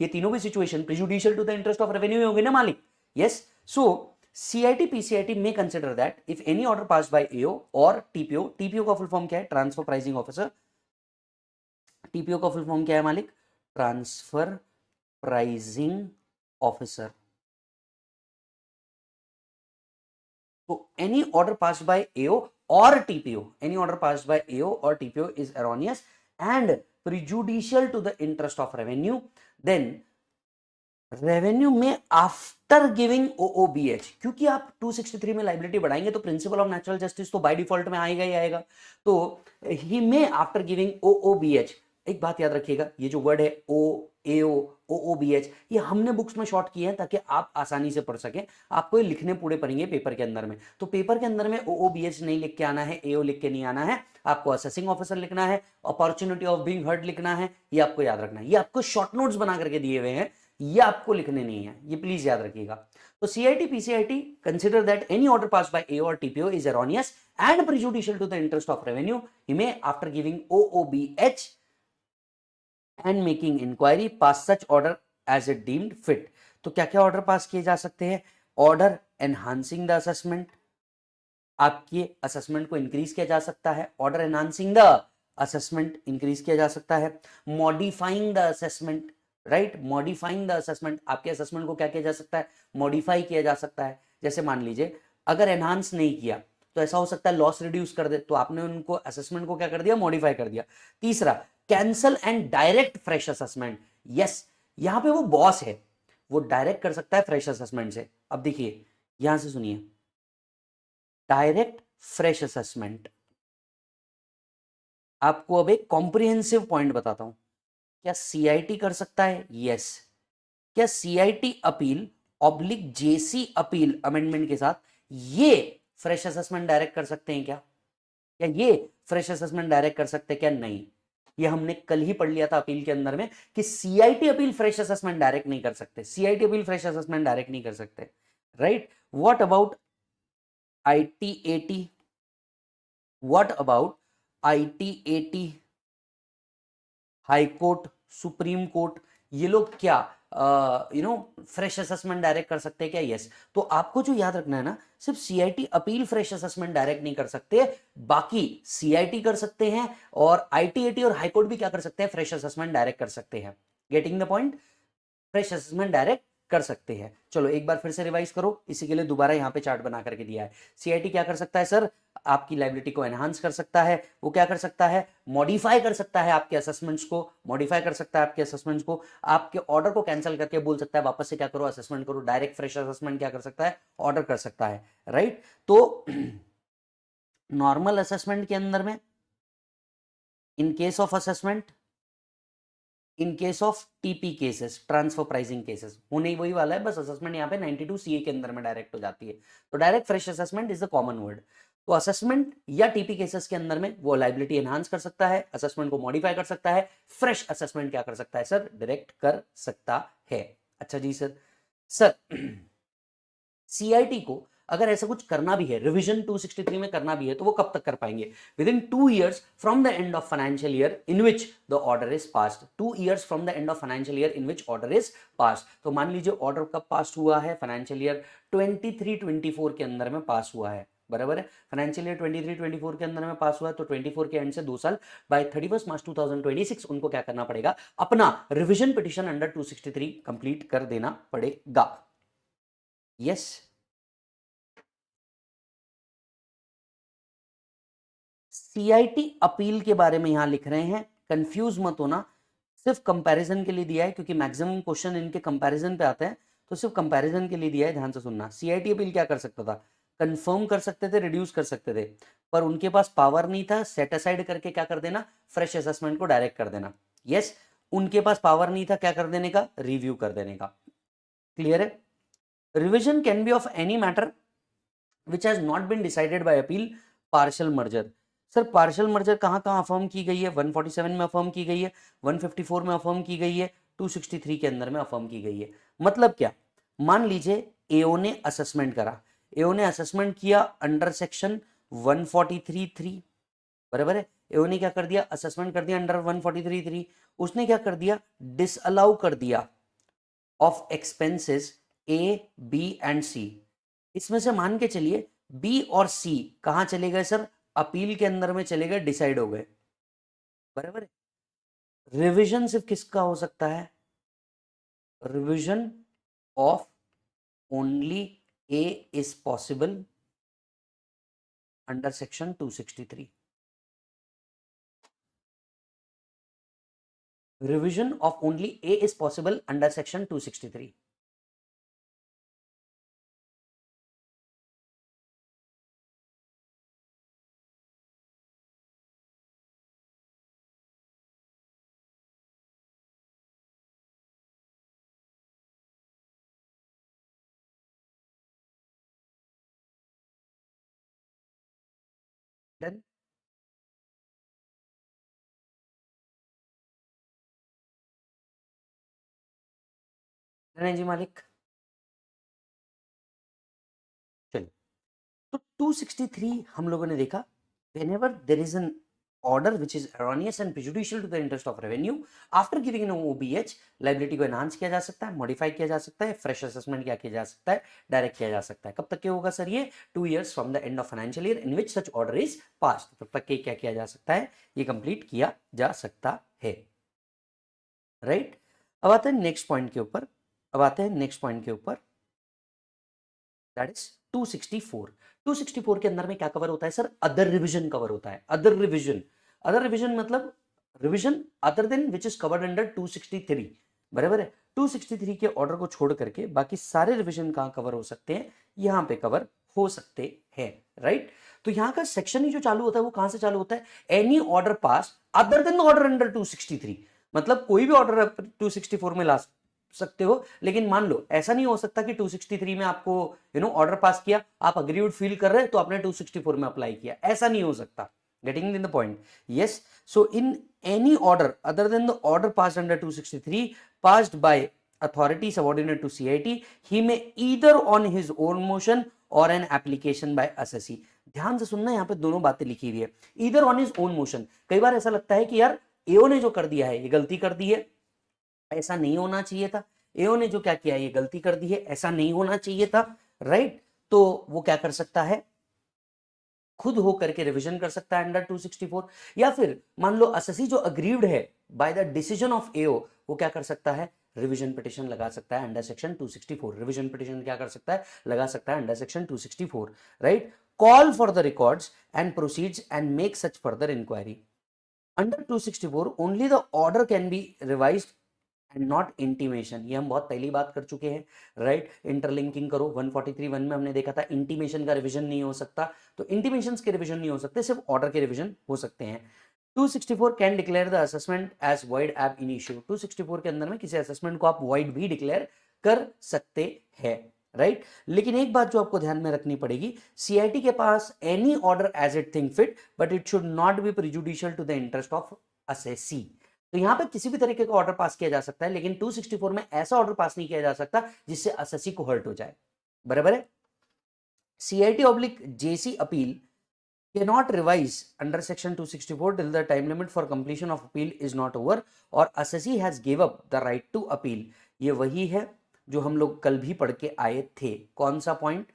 ये तीनों भी situation prejudicial to the interest of revenue ही हो गई ना मालिक। Yes, so CIT PCIT may consider that if any order passed by AO or TPO, TPO का फुल फॉर्म क्या है, ट्रांसफर प्राइसिंग ऑफिसर, TPO का फुल फॉर्म क्या है मालिक, transfer pricing officer. So any order passed by AO or TPO, any order passed by AO or TPO is erroneous and prejudicial to the interest of revenue, then revenue में after giving OOBH, क्योंकि आप 263 में liability बढ़ाएंगे तो principle of natural justice तो by default में आएगा ही आएगा, तो ही में आफ्टर गिविंग OOBH, एक बात याद रखिएगा, ये जो वर्ड है ओ AO OOBH ये हमने बुक्स में शॉर्ट किए हैं ताकि आप आसानी से पढ़ सकें, आपको ये लिखने पूरे पड़ेंगे पेपर के अंदर में, तो पेपर के अंदर में OOBH नहीं लिख के आना है, AO लिख के नहीं आना है, आपको असेसिंग ऑफिसर लिखना है, अपॉर्चुनिटी ऑफ बीइंग हर्ड लिखना है, ये आपको याद रखना है, ये आपको शॉर्ट नोट्स बना करके दिए हुए हैं, ये आपको लिखने नहीं है, ये प्लीज याद रखिएगा। तो CIT PCIT consider that any order passed by AO or TPO is erroneous and prejudicial to the interest of revenue, he may, after giving OOBH and making inquiry, pass such order as it deemed fit. तो क्या क्या order pass किए जा सकते हैं? Order enhancing the assessment, आपके assessment को increase किया जा सकता है. Order enhancing the assessment increase किया जा सकता है. Modifying the assessment, right, modifying the assessment, आपके असेसमेंट को क्या किया जा सकता है? मॉडिफाई किया जा सकता है. जैसे मान लीजिए अगर एनहांस नहीं किया तो ऐसा हो सकता है लॉस रिड्यूस कर दे, तो आपने उनको असेसमेंट को क्या कर दिया? मॉडिफाई कर दिया. तीसरा, cancel and direct fresh assessment. Yes, यहां पे वो बॉस है, वो डायरेक्ट कर सकता है फ्रेश असेसमेंट से. अब देखिए यहां से सुनिए, डायरेक्ट फ्रेश असेसमेंट. आपको अब एक कॉम्प्रिहेंसिव पॉइंट बताता हूं. क्या सीआईटी कर सकता है? यस. क्या सीआईटी अपील ऑब्लिक जेसी अपील अमेंडमेंट के साथ ये फ्रेश असेसमेंट डायरेक्ट कर सकते हैं क्या? क्या ये फ्रेश असेसमेंट डायरेक्ट कर सकते हैं क्या? नहीं. ये हमने कल ही पढ़ लिया था अपील के अंदर में कि CIT appeal fresh assessment direct नहीं कर सकते. CIT appeal fresh assessment direct नहीं कर सकते, right. What about ITAT? What about ITAT, high court, supreme court, ये लोग क्या फ्रेश असेसमेंट डायरेक्ट कर सकते हैं क्या? यस. तो आपको जो याद रखना है ना, सिर्फ CIT appeal fresh assessment direct नहीं कर सकते, बाकी सीआईटी कर सकते हैं और आईटीएटी और हाईकोर्ट भी क्या कर सकते हैं? फ्रेश असेसमेंट डायरेक्ट कर सकते हैं. Getting the point? Fresh assessment direct कर सकते हैं. चलो एक बार फिर से रिवाइज करो, इसी के लिए दोबारा यहां पे चार्ट बना करके दिया है. सीआईटी क्या कर सकता है सर? आपकी लाइबिलिटी को एनहांस कर सकता है. वो क्या कर सकता है? मॉडिफाई कर सकता है आपके असेसमेंट्स को, मॉडिफाई कर सकता है आपके असेसमेंट्स को, आपके ऑर्डर को कैंसिल करके बोल सकता है वापस से क्या करो? असेसमेंट करो. डायरेक्ट फ्रेश असेसमेंट क्या कर सकता है? ऑर्डर कर सकता है, राइट. तो नॉर्मल असेसमेंट के अंदर में, in case of assessment, in case of TP cases, transfer pricing cases, होने ही वही वाला है, बस असेसमेंट यहाँ पे 92 सीए के अंदर में डायरेक्ट हो जाती है. तो direct fresh assessment is the common word. तो असेसमेंट या टीपी केसेस के अंदर में वो लाइबिलिटी एनहांस कर सकता है, असेसमेंट को मॉडिफाई कर सकता है. फ्रेश असेसमेंट क्या कर सकता है सर? डायरेक्ट कर सकता है. अच्छा जी सर. सर सीआईटी को अगर ऐसा कुछ करना भी है, रिवीजन 263 में करना भी है, तो वो कब तक कर पाएंगे? With in 2 years from the end of financial year in which the order is passed. 2 years from the end of financial year in which order is passed. तो मान लीजिए ऑर्डर कब पास हुआ है? फाइनेंशियल ईयर 23-24 के अंदर में पास हुआ है, बराबर है. फाइनेंशियल ईयर 23-24 के अंदर में पास हुआ है, तो 24 के एंड से 2 साल, बाय 31 मार्च 2026 उनको क्या करना पड़ेगा? अपना रिवीजन पिटिशन अंडर 263 कंप्लीट कर देना पड़ेगा. यस. सीआईटी अपील के बारे में यहां लिख रहे हैं, कंफ्यूज मत होना, सिर्फ कंपैरिजन के लिए दिया है, क्योंकि मैक्सिमम क्वेश्चन इनके कंपैरिजन पे आते हैं, तो सिर्फ कंपैरिजन के लिए दिया है, ध्यान से सुनना. सीआईटी अपील क्या कर सकता था? कंफर्म कर सकते थे, रिड्यूस कर सकते थे, पर उनके पास पावर नहीं था सेट असाइड करके क्या कर देना? फ्रेश असेसमेंट को डायरेक्ट कर देना. यस, उनके पास पावर नहीं था क्या कर देने का? रिव्यू कर देने का. क्लियर है? Revision can be of any matter which has not been decided by appeal. Partial merger, sir partial merger कहां कहां अफर्म की गई है? 147 में अफर्म की गई है, 154 में अफर्म की गई है, 263 के अंदर में अफर्म की गई है. मतलब क्या? मान लीजिए एओ ने असेसमेंट करा, एओ ने असेसमेंट किया अंडर सेक्शन 143(3), बराबर है. एओ ने क्या कर दिया? असेसमेंट कर दिया अंडर 143(3). उसने क्या कर दिया? डिसअलाउ कर दिया of expenses A, B and C. इसमें से मान के चलिए बी और सी कहां चले गए सर? अपील के अंदर में चले गए, डिसाइड हो गए, बराबर है. रिवीजन सिर्फ किसका हो सकता है? Revision of only A is possible under section 263. Revision of only A is possible under section 263. Done. जी मालिक. चलिए तो 263 हम लोगों ने देखा, whenever there is an order which is erroneous and prejudicial to the interest of revenue, after giving an OBH, liability को enhance किया जा सकता है, modify किया जा सकता है, fresh assessment क्या किया जा सकता है, direct किया जा सकता है। कब तक के होगा सर ये? 2 years from the end of financial year in which such order is passed। तब तक के क्या किया जा सकता है? ये कंप्लीट किया जा सकता है, राइट। अब आते हैं नेक्स्ट पॉइंट के ऊपर, दैट इज 264। 264 के अंदर में क्या कवर होता है सर? अदर रिवीजन कवर होता है। अदर रिवीजन मतलब revision other than which is covered under 263, बराबर है। 263 के ऑर्डर को छोड़ करके बाकी सारे रिवीजन कहां कवर हो सकते हैं? यहां पे कवर हो सकते हैं, राइट। तो यहां का सेक्शन ही जो चालू होता है वो कहां से चालू होता है? Any order pass other than the order under 263, मतलब कोई भी ऑर्डर 264 में ला सकते हो, लेकिन मान लो ऐसा नहीं हो सकता कि 263 में आपको ऑर्डर पास किया, आप अग्रीड फील कर रहे हैं तो आपने 264 में अप्लाई किया, ऐसा नहीं हो सकता। Getting in the point? Yes. So in any order other than the order passed under 263 passed by authority subordinate to CIT, he may either on his own motion or an application by assessee। ध्यान से सुनना, यहां पे दोनों बातें लिखी हुई है। either on his own motion, कई बार ऐसा लगता है कि यार एओ ने जो कर दिया है ये गलती कर दी है, ऐसा नहीं होना चाहिए था। एओ ने जो क्या किया ये गलती कर दी है, ऐसा नहीं होना चाहिए था, राइट। तो वो क्या कर सकता है? खुद हो करके रिवीजन कर सकता है अंडर 264, या फिर मान लो असेसी जो अग्रीव्ड है by the decision of AO, वो क्या कर सकता है? रिवीजन पिटिशन लगा सकता है अंडर सेक्शन 264। रिवीजन पिटिशन क्या कर सकता है? लगा सकता है under section 264, right. Call for the records and proceeds and make such further inquiry. Under 264 only the order can be revised and not intimation. ये हम बहुत पहली बात कर चुके हैं, राइट। इंटरलिंकिंग करो 143(1) में हमने देखा था इंटीमेशन का रिवीजन नहीं हो सकता, तो इंटीमेशन के रिवीजन नहीं हो सकते, सिर्फ ऑर्डर के रिवीजन हो सकते हैं। 264 can declare the assessment as void ab initio. 264 के अंदर में किसी असेसमेंट को आप वॉइड भी डिक्लेयर कर सकते हैं, राइट। लेकिन एक बात जो आपको ध्यान में रखनी पड़ेगी, सीआईटी के पास any order as it think fit, but it should not be prejudicial to the interest of assessee. तो यहां पे किसी भी तरीके का ऑर्डर पास किया जा सकता है, लेकिन 264 में ऐसा ऑर्डर पास नहीं किया जा सकता जिससे असेसी को हर्ट हो जाए, बराबर है। CIT oblique JC appeal cannot revise under section 264 till the time limit for completion of appeal is not over और assessee has gave up the right to appeal। ये वही है जो हम लोग कल भी पढ़ के आए थे। कौन सा पॉइंट?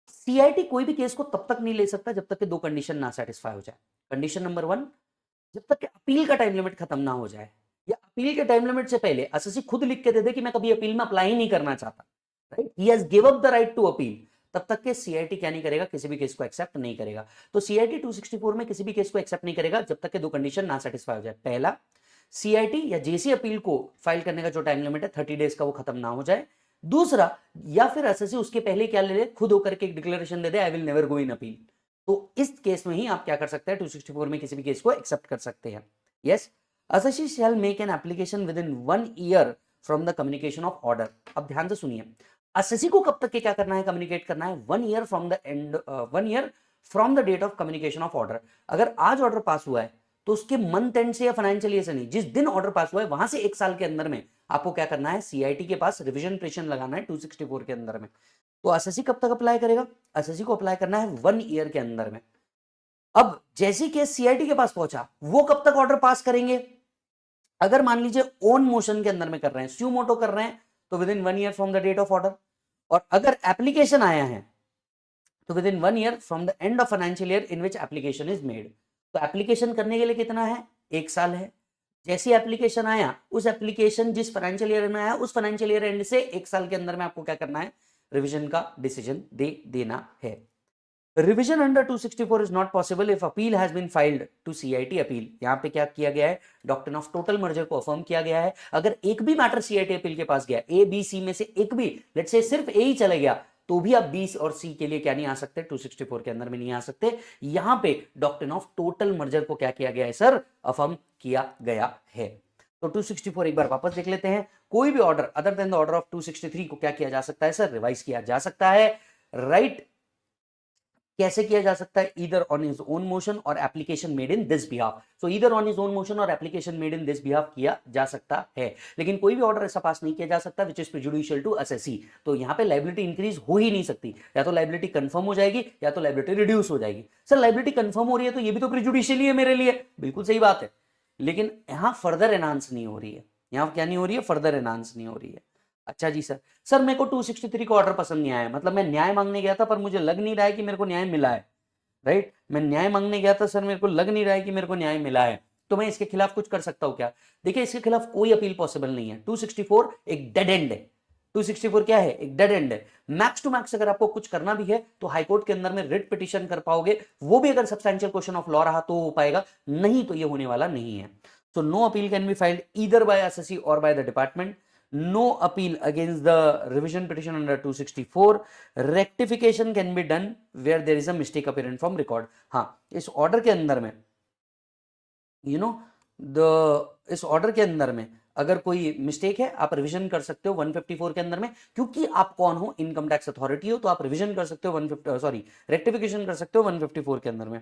सीआईटी कोई भी केस को तब तक नहीं ले सकता जब तक कि दो कंडीशन ना सेटिस्फाई हो जाए। कंडीशन नंबर 1, जब तक कि अपील का टाइम लिमिट खत्म ना हो जाए, या अपील के टाइम लिमिट से पहले असेसी खुद लिख के दे दे कि मैं कभी अपील में अप्लाई ही नहीं करना चाहता, right. He has give up the right to appeal, तब तक के सीआईटी क्या नहीं करेगा? किसी भी केस को एक्सेप्ट नहीं करेगा। तो सीआईटी 264 में किसी भी केस को एक्सेप्ट नहीं करेगा जब तक के दो कंडीशन ना सेटिस्फाई हो जाए। पहला, सीआईटी या जेसी अपील को फाइल करने का जो टाइम लिमिट है 30 डेज का, वो खत्म ना हो जाए। दूसरा, या फिर एसएससी उसके पहले क्या ले ले, खुद होकर के एक declaration they they, I will never go in appeal. तो इस केस में ही आप क्या कर सकते हैं? 264 में किसी भी केस को एक्सेप्ट कर सकते हैं। Yes, SSC shell make an application with in 1 year from the communication of order. अब ध्यान से सुनिए, एसएससी को कब तक के क्या करना है? कम्युनिकेट करना है 1 year from the end 1 year from the date of communication of order. अगर आज ऑर्डर पास हुआ है तो उसके मंथ एंड से या फाइनेंशियल ईयर से नहीं, जिस दिन ऑर्डर पास हुआ है वहां से 1 साल के अंदर में आपको क्या करना है? सीआईटी के पास रिवीजन पिटीशन लगाना है 264 के अंदर में। तो एसएससी कब तक अप्लाई करेगा? एसएससी को अप्लाई करना है 1 ईयर के अंदर में। अब जैसे केस सीआईटी के पास पहुंचा, वो कब तक ऑर्डर पास करेंगे? अगर मान लीजिए ओन मोशन के अंदर में कर रहे हैं, स्यू मोटो कर रहे हैं, तो within 1 year from the date of order. और अगर एप्लीकेशन आया है तो within 1 year from the end of financial year in which application is made. तो एप्लीकेशन करने के लिए कितना है? 1 साल है। जैसी एप्लीकेशन आया, उस एप्लीकेशन जिस फाइनेंशियल ईयर में आया, उस फाइनेंशियल ईयर एंड से 1 साल के अंदर में आपको क्या करना है? रिवीजन का डिसीजन दे देना है। Revision under 264 is not possible if appeal has been filed to CIT appeal. यहां पे क्या किया गया है? डॉक्ट्रिन ऑफ टोटल मर्जर को अफर्म किया गया है। अगर एक भी मैटर सीआईटी अपील के पास गया, ए बी सी में से एक भी, लेट्स से सिर्फ ए ही चले गया, तो भी आप बी और सी के लिए क्या नहीं आ सकते? 264 के अंदर में नहीं आ सकते। यहां पे डॉक्ट्रिन ऑफ टोटल मर्जर को क्या किया गया है सर? अफर्म किया गया है। तो 264 एक बार वापस देख लेते हैं। कोई भी order other than the order of 263 को क्या किया जा सकता है सर? रिवाइज किया जा सकता है, राइट। कैसे किया जा सकता है? Either on his own motion और application made in this behalf. So either on his own motion और application made in this behalf किया जा सकता है, लेकिन कोई भी ऑर्डर ऐसा पास नहीं किया जा सकता which is prejudicial to assessee. तो यहां पे लाइबिलिटी इंक्रीज हो ही नहीं सकती, या तो लाइबिलिटी कंफर्म हो जाएगी या तो लाइबिलिटी रिड्यूस हो जाएगी। सर लाइबिलिटी कंफर्म हो रही है तो ये भी तो प्रेजुडिशियल ही है मेरे लिए, बिल्कुल सही बात है, लेकिन यहां फर्दर एनहांस नहीं हो रही है। यहां क्या नहीं हो रही है? फर्दर एनहांस नहीं हो रही है। अच्छा जी सर, सर मेरे को 263 का ऑर्डर पसंद नहीं आया, मतलब मैं न्याय मांगने गया था पर मुझे लग नहीं रहा है कि मेरे को न्याय मिला है, राइट? मैं न्याय मांगने गया था सर, मेरे को लग नहीं रहा है कि मेरे को न्याय मिला है, तो मैं इसके खिलाफ कुछ कर सकता हूं क्या? देखिए इसके खिलाफ कोई अपील पॉसिबल नहीं है। 264 एक डेड एंड है। 264 क्या है? एक डेड एंड है। मैक्स टू मैक्स अगर आपको कुछ करना भी है तो हाईकोर्ट के अंदर में रिट पिटीशन कर पाओगे, वो भी अगर सब्सटैंशियल क्वेश्चन ऑफ लॉ रहा तो हो पाएगा, नहीं तो ये होने वाला नहीं है। So no appeal can be filed either by SSC और by the department. No appeal against the revision petition under 264. Rectification can be done where there is a mistake apparent from record. हाँ, इस order के अंदर में इस order के अंदर में अगर कोई मिस्टेक है आप रिवीजन कर सकते हो 154 के अंदर में, क्योंकि आप कौन हो? इनकम टैक्स अथॉरिटी हो, तो आप रिवीजन कर सकते हो 150 रेक्टिफिकेशन कर सकते हो 154 के अंदर में।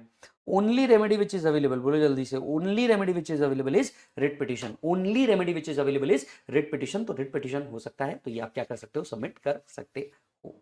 Only remedy which is available, बोलो जल्दी से, only remedy which is available is writ petition. Only remedy which is available is writ petition. तो रिट पिटिशन हो सकता है, तो ये आप क्या कर सकते हो? सबमिट कर सकते हो।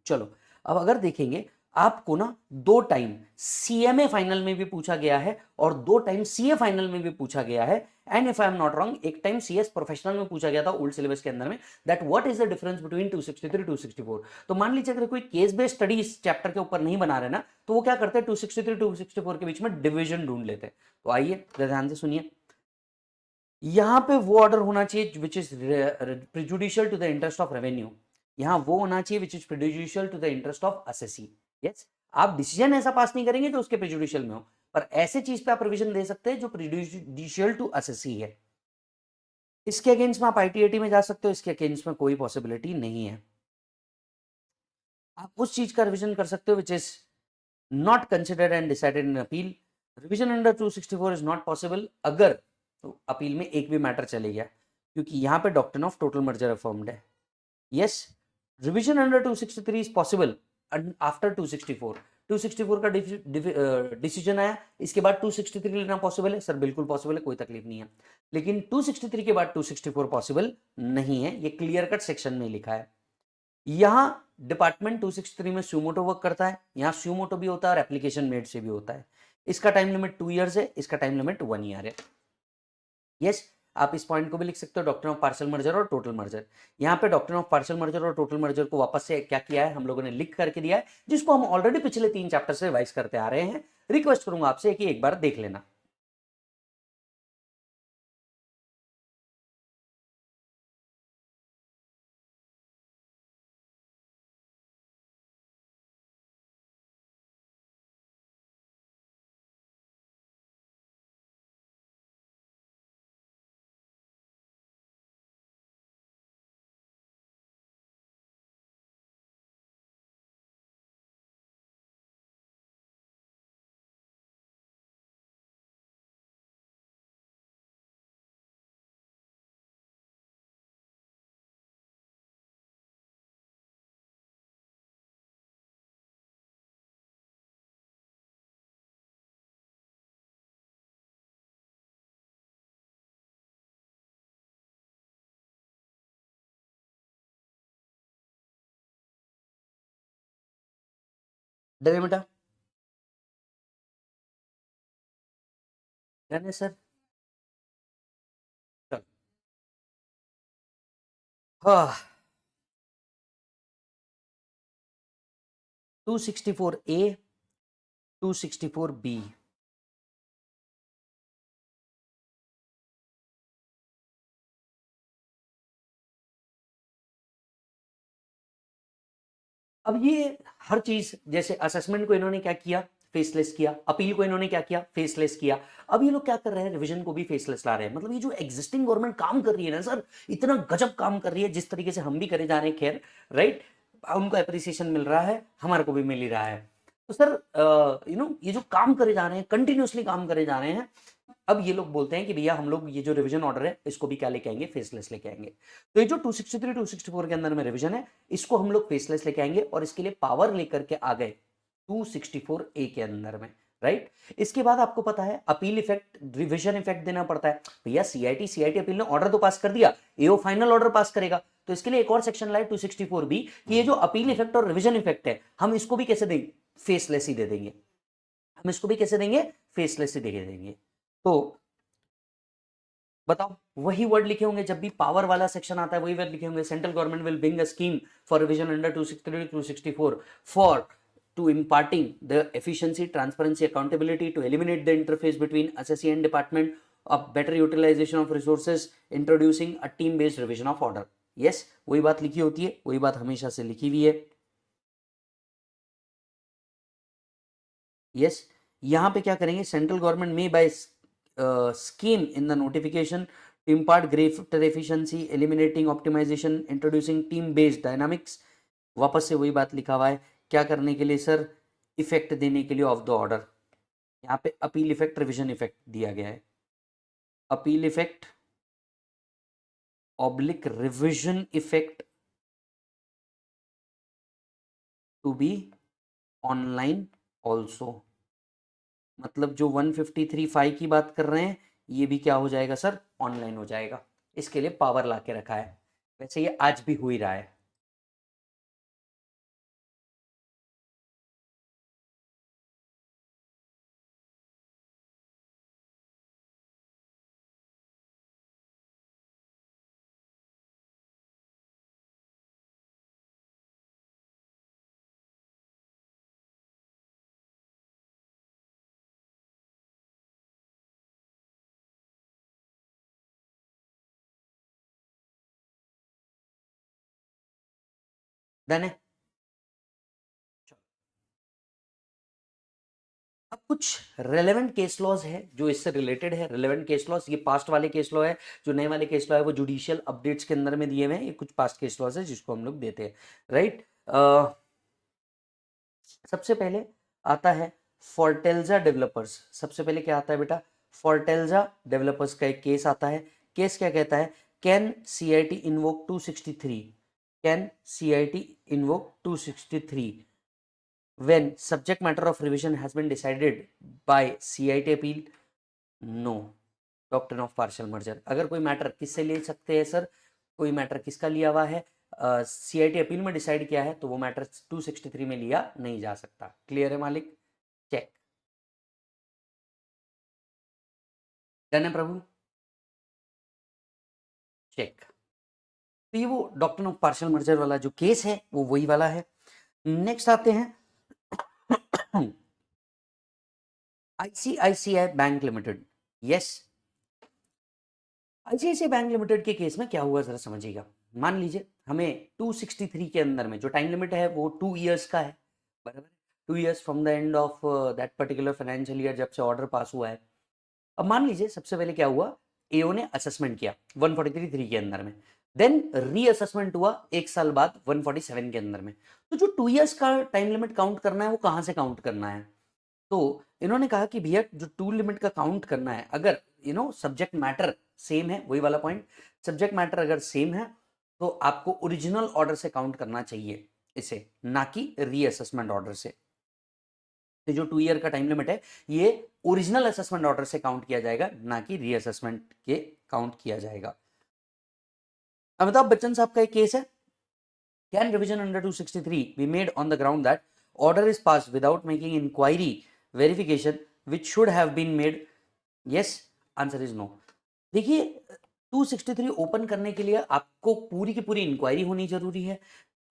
चलो अब अगर देखेंगे, आपको ना 2 टाइम सीएमए फाइनल में भी पूछा गया है और 2 टाइम सीए फाइनल में भी पूछा गया है, and if I am not wrong एक टाइम सीएस प्रोफेशनल में पूछा गया था ओल्ड सिलेबस के अंदर में, that what is the difference between 263 264। तो मान लीजिए अगर कोई केस बेस्ड स्टडी इस चैप्टर के ऊपर नहीं बना रहे ना, तो वो क्या करते हैं? 263 264 के बीच में डिवीजन ढूंढ लेते हैं। तो आइए ध्यान से सुनिए, यहां पे वो ऑर्डर होना चाहिए which is prejudicial to the interest of revenue, यहां वो होना चाहिए which is prejudicial to the interest of assessee. Yes, आप डिसीजन ऐसा पास नहीं करेंगे तो उसके प्रिजुडिशियल में हो, पर ऐसे चीज पे आप रिवीजन दे सकते हैं जो प्रिजुडिशियल टू असेसी है। इसके अगेंस्ट में आप आईटीएटी में जा सकते हो, इसके अगेंस्ट में कोई पॉसिबिलिटी नहीं है। आप उस चीज का रिवीजन कर सकते हो which is not considered and decided in appeal. Revision under 264 is not possible अगर तो अपील में एक भी मैटर चले गया, क्योंकि यहां पे doctrine of total merger affirmed है। Yes, revision under 263 is possible after 264। 264 का डिसीजन आया, इसके बाद 263 लेना पॉसिबल है सर? बिल्कुल पॉसिबल है, कोई तकलीफ नहीं है, लेकिन 263 के बाद 264 पॉसिबल नहीं है, ये क्लियर कट सेक्शन में लिखा है। यहां डिपार्टमेंट 263 में स्यूमोटो वर्क करता है, यहां स्यूमोटो भी होता है और एप्लीकेशन मेड से भी होता है। इसका टाइम लिमिट 2 ईयर्स है, इसका टाइम लिमिट 1 ईयर है। यस, आप इस पॉइंट को भी लिख सकते हो, डॉक्ट्रिन ऑफ पार्शियल मर्जर और टोटल मर्जर। यहाँ पे डॉक्ट्रिन ऑफ पार्शियल मर्जर और टोटल मर्जर को वापस से क्या किया है, हम लोगों ने लिख करके दिया है, जिसको हम ऑलरेडी पिछले 3 चैप्टर से रिवाइज करते आ रहे हैं। रिक्वेस्ट करूंगा आपसे कि एक बार देख लेना। डरे बेटा, डरे सर? चलो, हाँ, 264A 264B। अब ये हर चीज, जैसे असेसमेंट को इन्होंने क्या किया? फेसलेस किया। अपील को इन्होंने क्या किया? फेसलेस किया। अब ये लोग क्या कर रहे हैं? रिवीजन को भी फेसलेस ला रहे हैं। मतलब ये जो एग्जिस्टिंग गवर्नमेंट काम कर रही है ना सर, इतना गजब काम कर रही है, जिस तरीके से हम भी करे जा रहे हैं, खैर राइट, उनको अप्रिसिएशन मिल रहा है, हमारे को भी मिल ही रहा है। तो सर ये जो काम करे जा रहे हैं, कंटिन्यूसली काम करे जा रहे हैं, अब ये लोग बोलते हैं कि भैया हम लोग ये जो रिवीजन ऑर्डर है इसको भी क्या लेके आएंगे? फेसलेस लेके आएंगे। तो ये जो 263 264 के अंदर में रिवीजन है, इसको हम लोग फेसलेस लेके आएंगे और इसके लिए पावर लेकर के आ गए 264A के अंदर में, राइट। इसके बाद आपको पता है अपील इफेक्ट, रिविजन इफेक्ट देना पड़ता है। भैया सीआईटी अपील ने ऑर्डर तो पास कर दिया, एओ फाइनल ऑर्डर पास करेगा, तो इसके लिए एक और सेक्शन लाए 264B कि ये जो अपील इफेक्ट और रिविजन इफेक्ट है, हम इसको भी कैसे देंगे, फेसलेस ही दे देंगे। हम इसको भी कैसे देंगे, फेसलेस ही दे देंगे। तो बताओ, वही वर्ड लिखे होंगे, जब भी पावर वाला सेक्शन आता है वही वर्ड लिखे होंगे। Central government will bring a scheme for revision under 263 264 for to imparting the efficiency, transparency, accountability, to eliminate the interface between assessee and department, of better utilization of resources, introducing a team based revision of order. Yes, वही बात लिखी होती है, वही बात हमेशा से लिखी हुई है। Yes, यहां पे क्या करेंगे, सेंट्रल गवर्नमेंट में bye scheme in the notification to impart greater efficiency, eliminating optimization, introducing team based dynamics। वापस से वही बात लिखा हुआ है, क्या करने के लिए सर, इफेक्ट देने के लिए ऑफ द ऑर्डर। यहाँ पे अपील इफेक्ट, रिविजन इफेक्ट दिया गया है, appeal effect oblique revision effect to be online also. मतलब जो 153(5) की बात कर रहे हैं, ये भी क्या हो जाएगा सर, ऑनलाइन हो जाएगा। इसके लिए पावर ला के रखा है, वैसे ये आज भी हो ही रहा है। डन है। अब कुछ रेलेवेंट केस लॉज है जो इससे रिलेटेड है। रेलेवेंट केस लॉज, ये पास्ट वाले केस लॉ है, जो नए वाले केस लॉ है वो जुडिशियल अपडेट्स के अंदर में दिए हुए हैं। ये कुछ पास्ट केस लॉज है जिसको हम लोग देते हैं, राइट। सबसे पहले आता है फोर्टेल्जा डेवलपर्स। सबसे पहले क्या आता है बेटा, फोर्टेल्जा डेवलपर्स का एक केस आता है। केस क्या कहता है, can CIT invoke 263, can CIT invoke 263 when subject matter of revision has been decided by CIT appeal? No, doctrine of partial merger. अगर कोई मैटर किससे ले सकते हैं सर, कोई मैटर किसका लिया हुआ है, सीआईटी अपील में डिसाइड किया है, तो वो मैटर 263 में लिया नहीं जा सकता। क्लियर है मालिक, चेक। डन है प्रभु, चेक। तो ये वो डॉक्ट्रिन ऑफ पार्शियल मर्जर वाला जो केस है वो वही वाला है। नेक्स्ट आते हैं ICICI bank limited. Yes, ICICI bank limited के केस में क्या हुआ जरा समझिएगा। मान लीजिए हमें 263 के अंदर में जो टाइम लिमिट है वो 2 इयर्स का है, बराबर, 2 years from the end of that particular financial year जब से ऑर्डर पास हुआ है। अब मान लीजिए सबसे पहले क्या हुआ, एओ ने असेसमेंट किया 143(3) के अंदर में, देन रीअसेसमेंट हुआ एक साल बाद 147 के अंदर में। तो जो 2 इयर्स का टाइम लिमिट काउंट करना है वो कहां से काउंट करना है, तो इन्होंने कहा कि भैया जो 2 लिमिट का काउंट करना है, अगर सब्जेक्ट मैटर सेम है, वही वाला पॉइंट, सब्जेक्ट मैटर अगर सेम है तो आपको ओरिजिनल ऑर्डर से काउंट करना चाहिए इसे, ना कि रीअसेसमेंट ऑर्डर से। तो जो 2 ईयर का टाइम लिमिट है ये ओरिजिनल असेसमेंट ऑर्डर से काउंट किया जाएगा, ना कि रीअसेसमेंट के काउंट किया जाएगा। अमिताभ बच्चन साहब का एक केस है, can revision under 263 be made on the ground that order is pass without making inquiry verification which should have been made? Yes, answer is no. देखिए 263 ओपन करने के लिए आपको पूरी की पूरी इंक्वायरी होनी जरूरी है,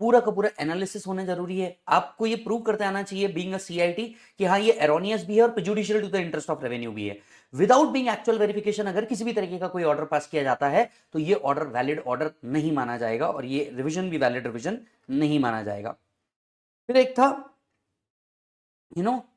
पूरा का पूरा एनालिसिस होना जरूरी है, आपको ये प्रूव करते आना चाहिए बीइंग अ सीआईटी कि हाँ ये एरोनियस भी है और prejudicial to the interest of revenue भी है। विदाउट बीइंग एक्चुअल वेरिफिकेशन अगर किसी भी तरीके का कोई ऑर्डर पास किया जाता है तो ये ऑर्डर वैलिड ऑर्डर नहीं माना जाएगा और ये रिविजन भी वैलिड रिविजन नहीं माना जाएगा। फिर एक था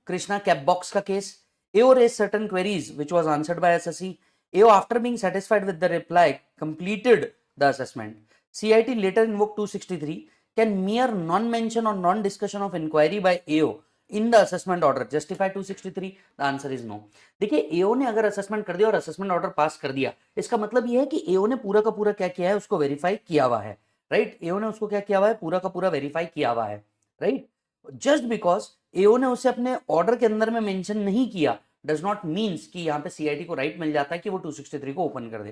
कृष्णा कैप बॉक्स का case. AO raised certain queries which was answered by SSE. AO, after being satisfied with the reply, completed the assessment. CIT later invoked 263. Can mere non-mention or non-discussion of inquiry by AO in the assessment order justify 263? The answer is no. देखिए AO ने अगर assessment कर दिया और assessment order pass कर दिया, इसका मतलब यह है कि AO ने पूरा का पूरा क्या किया है, उसको वेरीफाई किया हुआ है, राइट। AO ने उसको क्या किया हुआ है, पूरा का पूरा वेरीफाई किया हुआ है, राइट। जस्ट बिकॉज एओ ने उसे अपने ऑर्डर के अंदर में मेंशन नहीं किया डज नॉट मीन्स कि यहाँ पे सीआईटी को राइट मिल जाता है कि वो 263 को ओपन कर दे.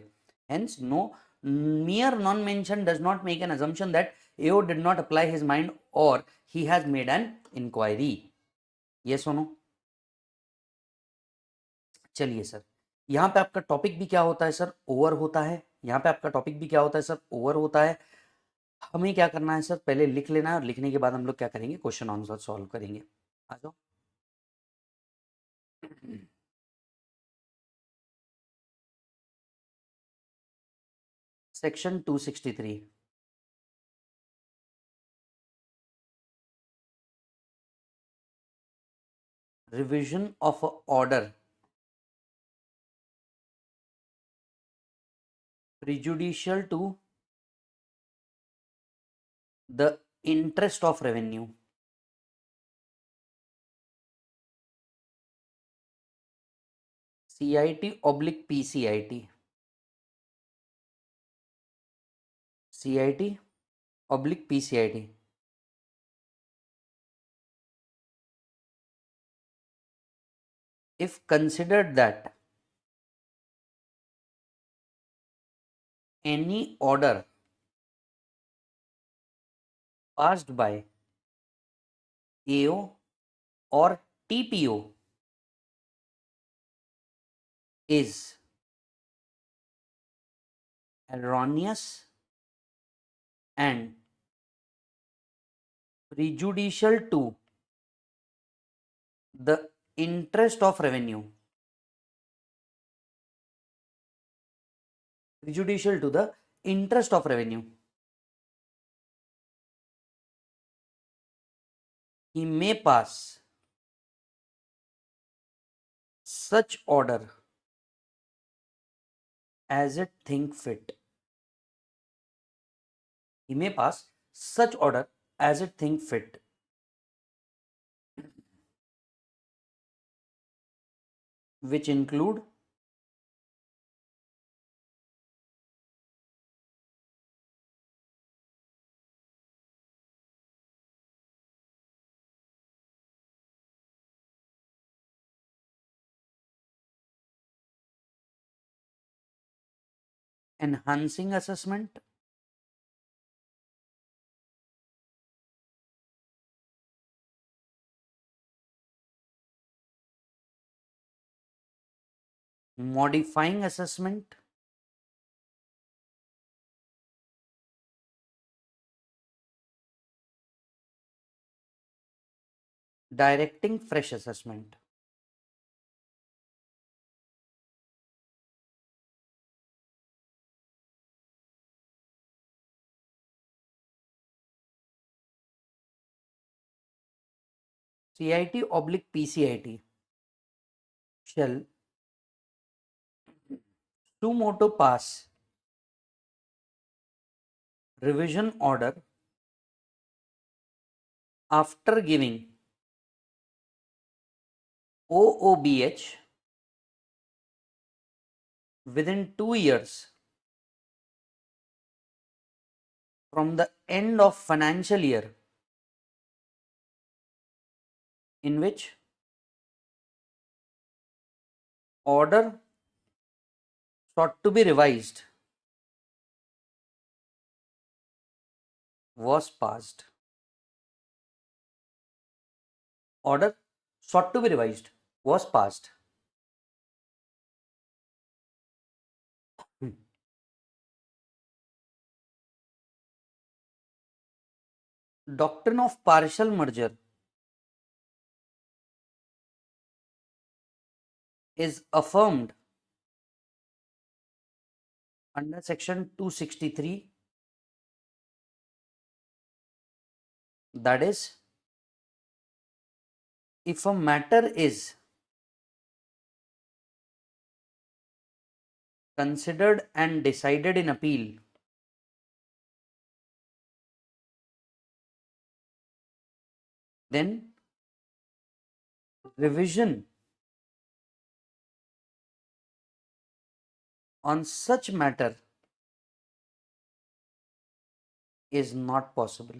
Hence no, mere non-mention does not make an assumption that AO did not apply his mind or he has made an inquiry. Yes or no? चलिए सर, यहाँ पे आपका टॉपिक भी क्या होता है सर? ओवर होता है. यहाँ पे आपका टॉपिक भी क्या होता है सर? ओवर होता है. हमें क्या करना है सर? पहले लिख लेना है और लिखने के बाद हम लोग क्या करेंगे? क्वेश्चन आंसर सॉल्व करेंगे. आ जाओ. Section 263, revision of order prejudicial to the interest of revenue. CIT oblique PCIT. CIT oblique PCIT. If considered that any order passed by AO or TPO is erroneous and prejudicial to the interest of revenue. Prejudicial to the interest of revenue. He may pass such order as it think fit. He may pass such order as it think fit. Which include enhancing assessment, modifying assessment, directing fresh assessment. CIT oblique PCIT shall suo pass revision order after giving OOBH within 2 years from the end of financial year in which order sought to be revised was passed. Order sought to be revised was passed. Doctrine of partial merger is affirmed under section 263, that is, if a matter is considered and decided in appeal, then revision on such matter is not possible.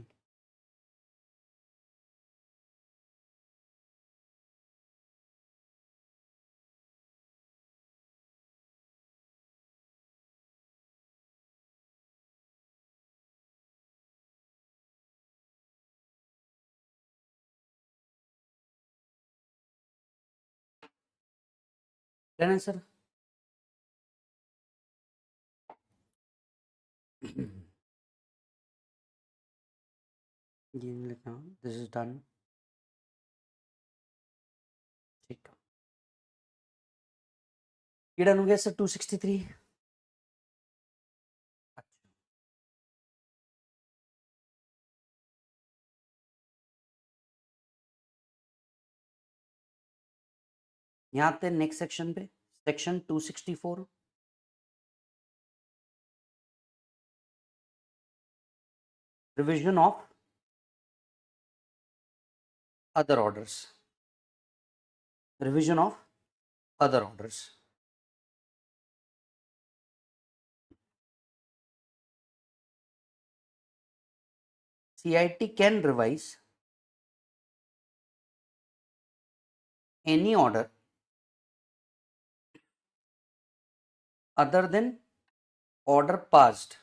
है sir? ये लिखना, this is done. ठीक, ये done हो गया sir 263। अच्छा, यहाँ आते हैं नेक्स्ट सेक्शन पे, section 264, revision of other orders, revision of other orders. CIT can revise any order other than order passed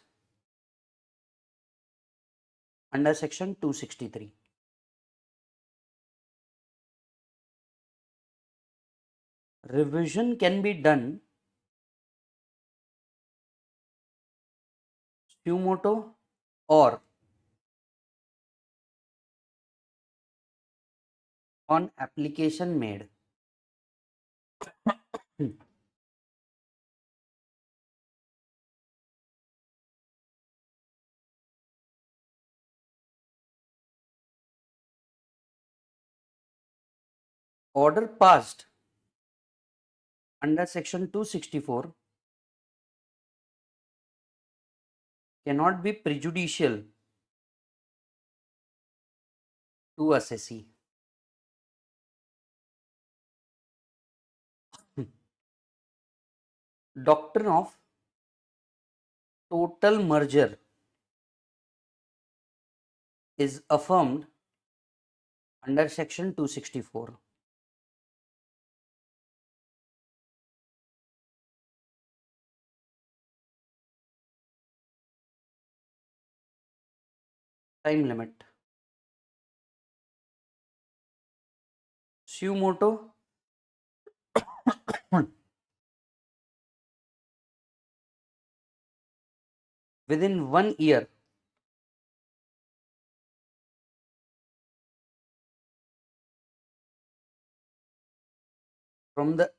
under section 263. Revision can be done suo motu or on application made. Order passed under section 264 cannot be prejudicial to assessee. Doctrine of total merger is affirmed under section 264. Time limit. Suo motu within 1 year from the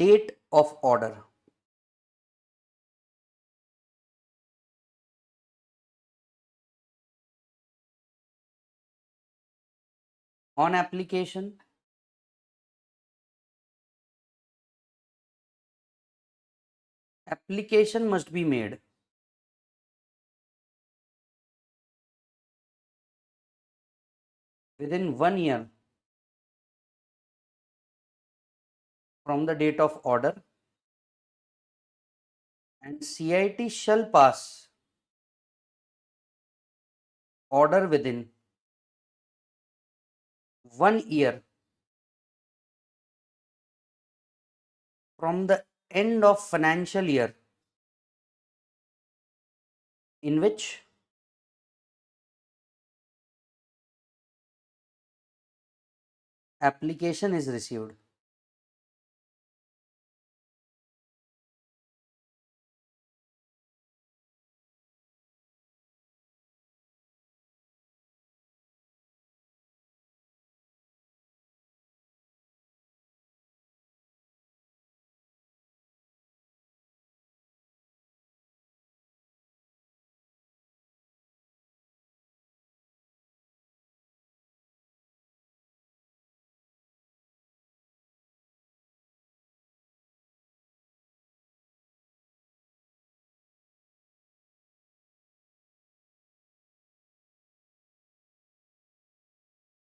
date of order. On application, application must be made within 1 year from the date of order, and CIT shall pass order within 1 year from the end of financial year in which application is received.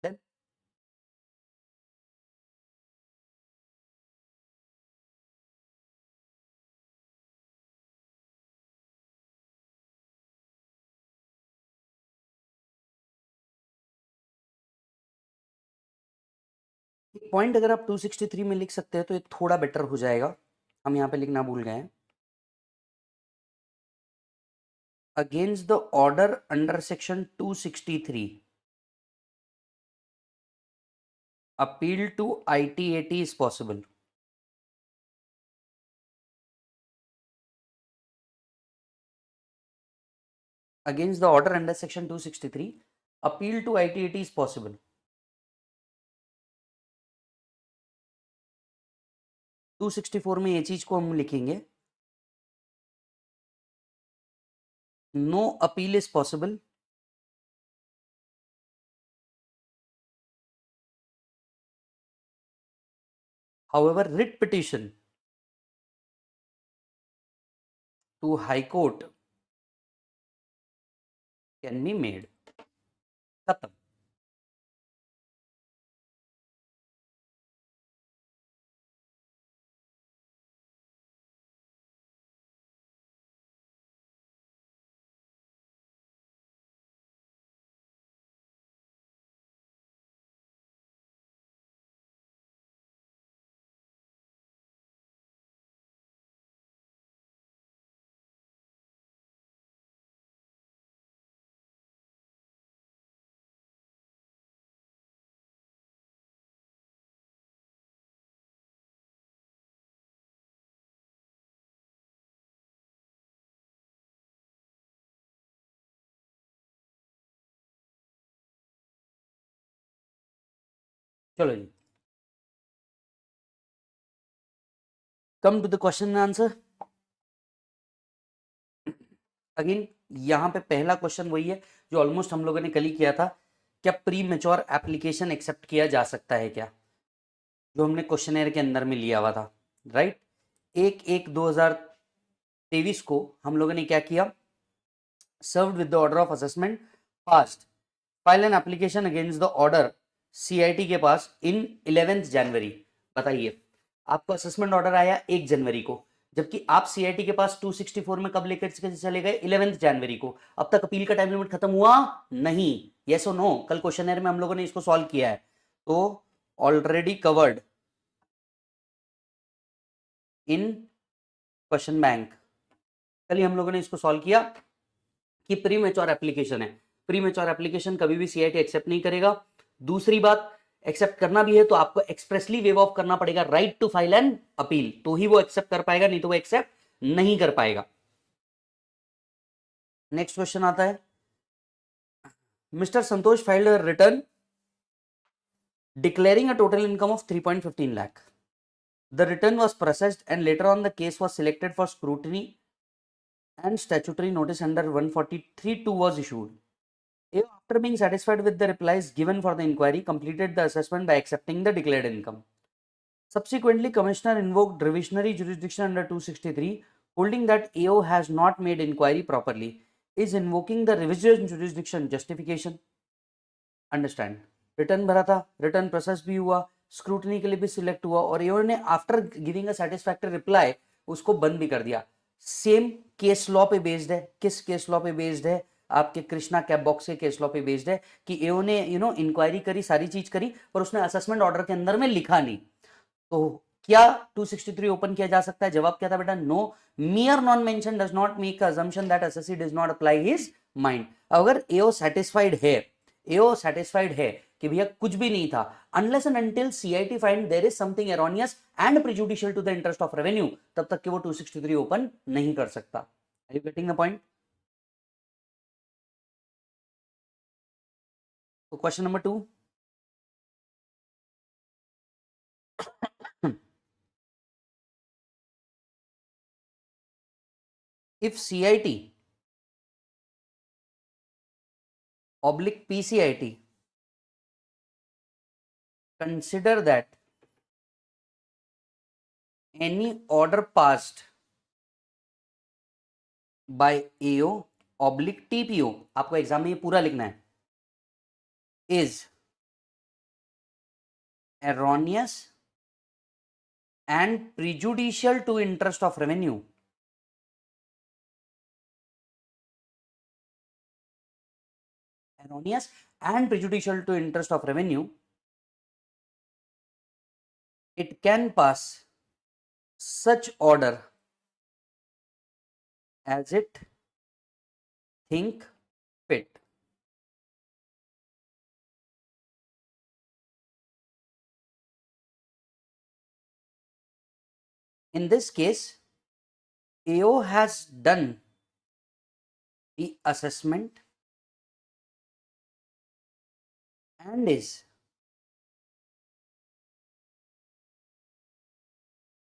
Then point अगर आप 263 में लिख सकते हैं तो ये थोड़ा better हो जाएगा। हम यहाँ पे लिखना भूल गए हैं। Against the order under section 263, appeal to ITAT is possible. against the order under section 263, appeal to ITAT is possible. 264 में ये चीज को हम लिखेंगे, no appeal is possible however writ petition to high court can be made. खत्म. चलो जी, come to the question and answer. Again यहां पे पहला क्वेश्चन वही है जो ऑलमोस्ट हम लोगों ने कल ही किया था. क्या प्री मेच्योर एप्लीकेशन एक्सेप्ट किया जा सकता है क्या, जो हमने क्वेश्चनर के अंदर में लिया हुआ था, राइट. 1/1/2023 को हम लोगों ने क्या किया, served with the order of assessment past, file an application against the order CIT के पास इन 11 जनवरी. बताइए, आपको असेसमेंट ऑर्डर आया 1 जनवरी को, जबकि आप सीआईटी के पास 264 में कब लेकर चले गए, 11 जनवरी को. अब तक अपील का टाइम लिमिट खत्म हुआ नहीं. यस और नो, कल क्वेश्चनर में हम लोगों ने इसको सॉल्व किया है. तो already covered in question bank. कल ही हम लोगों ने इसको सॉल्व किया कि प्री मेच्योर एप्लीकेशन है. प्री मेच्योर एप्लीकेशन कभी भी सीआईटी एक्सेप्ट नहीं करेगा. दूसरी बात, एक्सेप्ट करना भी है तो आपको एक्सप्रेसली वेव ऑफ करना पड़ेगा right to file an appeal, तो ही वो एक्सेप्ट कर पाएगा, नहीं तो वो एक्सेप्ट नहीं कर पाएगा. नेक्स्ट क्वेश्चन आता है, mister Santosh filed a return declaring a total income of 3.15 lakh. The return was processed and later on the case was selected for scrutiny and statutory notice under 143(2) was issued. After being satisfied with the replies given for the inquiry, completed the assessment by accepting the declared income. Subsequently, Commissioner invoked revisionary jurisdiction under 263, holding that AO has not made inquiry properly. Is invoking the revision jurisdiction justification? Understand? Return भरा था, return process भी हुआ, scrutiny के लिए भी select हुआ, और एओ ने after giving a satisfactory reply उसको बंद भी कर दिया. सेम केस लॉ पे बेस्ड है. किस केस लॉ पे बेस्ड है? आपके कृष्णा कैप बॉक्स के केस लॉ पे बेस्ड है कि एओ ने इंक्वायरी करी, सारी चीज करी, पर उसने असेसमेंट ऑर्डर के अंदर में लिखा नहीं. तो क्या 263 ओपन किया जा सकता है? जवाब क्या था बेटा? No. Mere non mention does not make assumption that SSC does not apply his mind. अगर एओ सेटिस्फाइड है, एओ सेटिस्फाइड है कि भैया कुछ भी नहीं था, unless and until CIT find there is something erroneous and prejudicial to the interest of revenue, तब तक कि वो 263 ओपन नहीं कर सकता. Are you getting the point? तो question number 2, if CIT oblique PCIT consider that any order passed by AO oblique TPO, आपको exam में ये पूरा लिखना है, is erroneous and prejudicial to interest of revenue, erroneous and prejudicial to interest of revenue, it can pass such order as it think fit. In this case, AO has done the assessment and is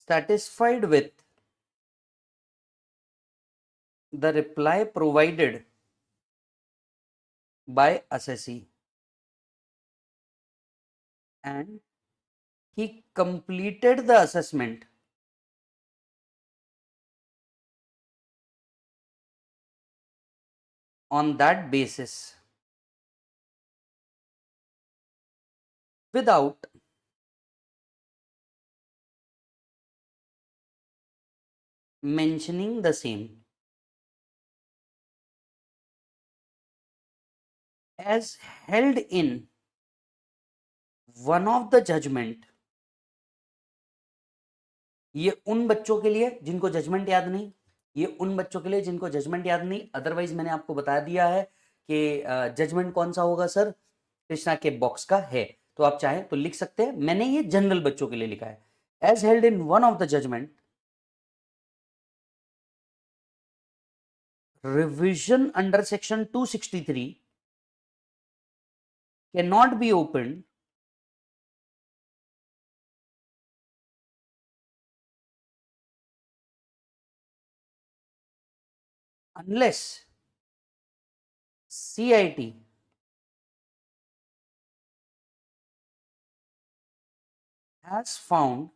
satisfied with the reply provided by assessee and he completed the assessment on that basis without mentioning the same as held in one of the judgment. ये उन बच्चों के लिए जिनको judgement याद नहीं, ये उन बच्चों के लिए जिनको जजमेंट याद नहीं। अदरवाइज मैंने आपको बता दिया है कि जजमेंट कौन सा होगा सर, कृष्णा के बॉक्स का है, तो आप चाहें तो लिख सकते हैं। मैंने ये जनरल बच्चों के लिए लिखा है, as held in one of the judgment revision under section 263 cannot be opened unless CIT has found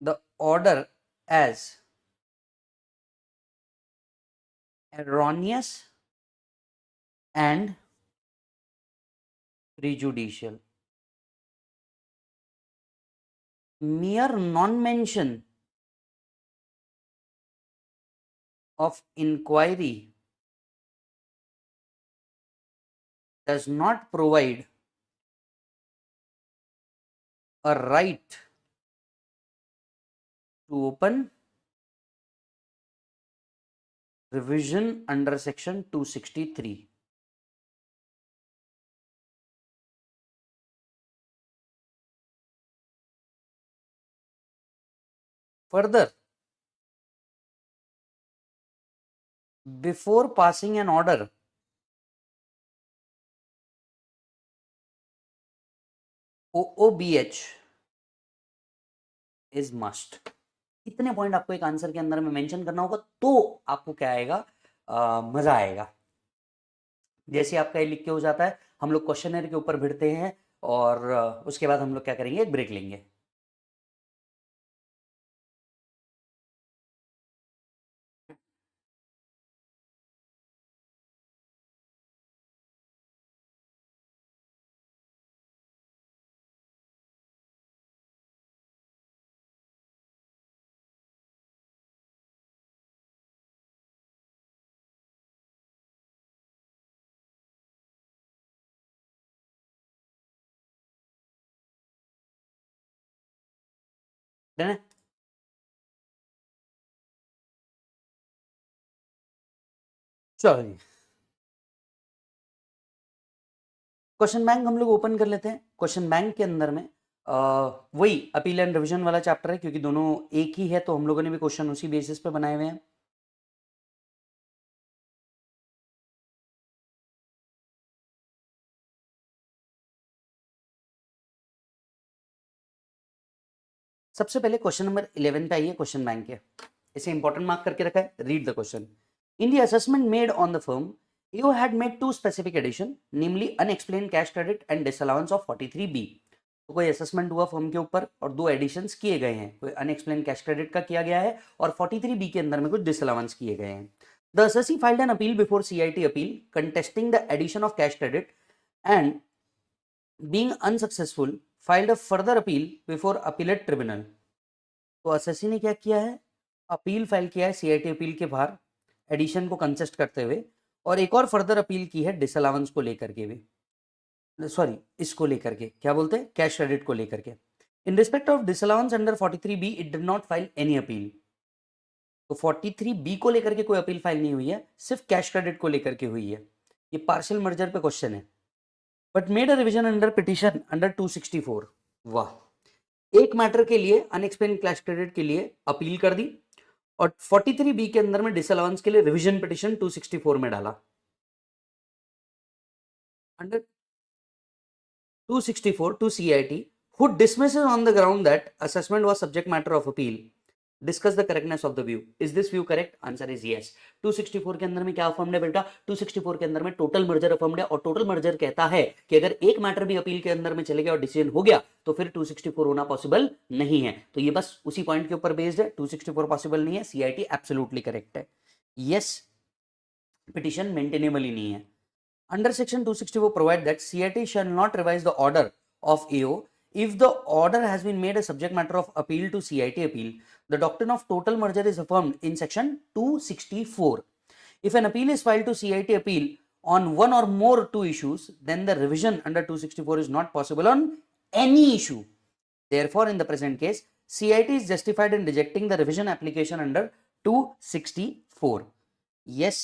the order as erroneous and prejudicial. Mere non-mention of inquiry does not provide a right to open revision under section 263. Further, before passing an order, OOBH is must. इतने point आपको एक answer के अंदर में mention करना होगा, तो आपको क्या आएगा, मजा आएगा। जैसे आपका ये लिख के हो जाता है, हम लोग क्वेश्चनर के ऊपर भिड़ते हैं और उसके बाद हम लोग क्या करेंगे, एक ब्रेक लेंगे। चलिए क्वेश्चन बैंक हम लोग ओपन कर लेते हैं। क्वेश्चन बैंक के अंदर में वही अपील एंड रिवीजन वाला चैप्टर है, क्योंकि दोनों एक ही है, तो हम लोगों ने भी क्वेश्चन उसी बेसिस पे बनाए हुए हैं। सबसे पहले क्वेश्चन नंबर 11 पे आइए, क्वेश्चन बैंक के। इसे इंपॉर्टेंट मार्क करके रखा है, read the question. In the assessment made on the firm you had made two specific addition, namely unexplained cash credit and disallowance of 43B। तो कोई असेसमेंट हुआ फर्म के ऊपर और दो एडिशंस किए गए हैं, कोई अनएक्सप्लेन्ड कैश क्रेडिट का किया गया है और 43B के अंदर में कुछ डिसअलाउंस किए गए हैं। The assessee filed an appeal before CIT appeal contesting the addition of cash credit and being unsuccessful filed a further appeal before appellate tribunal. तो असेसी ने क्या किया है, अपील फाइल किया है CIT अपील के बाहर एडिशन को कंसेस्ट करते हुए, और एक और फर्दर अपील की है डिसअलाउंस को लेकर के भी, सॉरी इसको लेकर के क्या बोलते हैं, कैश क्रेडिट को लेकर के। In respect of disallowance under 43B it did not file any appeal. तो 43B को लेकर के कोई अपील फाइल नहीं हुई है, सिर्फ कैश क्रेडिट को लेकर के हुई है। ये पार्शियल मर्जर पे क्वेश्चन है। But made a revision under petition under 264। वाह, एक मैटर के लिए अनएक्सप्लेन्ड कैश क्रेडिट के लिए अपील कर दी और 43B के अंदर में डिसअलाउंस के लिए रिवीजन पिटिशन 264 में डाला। Under 264 to CIT, who dismisses on the ground that assessment was subject matter of appeal, discuss the correctness of the view. Is this view correct? Answer is yes. 264 के अंदर में क्या affirmed है बेटा? 264 के अंदर में टोटल मर्जर अफर्म्ड है, और टोटल मर्जर कहता है कि अगर एक मैटर भी अपील के अंदर में चले गया और डिसीजन हो गया तो फिर 264 होना पॉसिबल नहीं है। तो ये बस उसी पॉइंट के ऊपर बेस्ड है, 264 पॉसिबल नहीं है, CIT एब्सोल्युटली करेक्ट है। यस, पिटिशन मेंटेनेबल ही नहीं है। Under section 264 provide that CIT shall not revise the order of AO if the order has been made a subject matter of appeal to CIT appeal. The doctrine of total merger is affirmed in section 264. If an appeal is filed to CIT appeal on one or more two issues, then the revision under 264 is not possible on any issue. Therefore, in the present case, CIT is justified in rejecting the revision application under 264. Yes,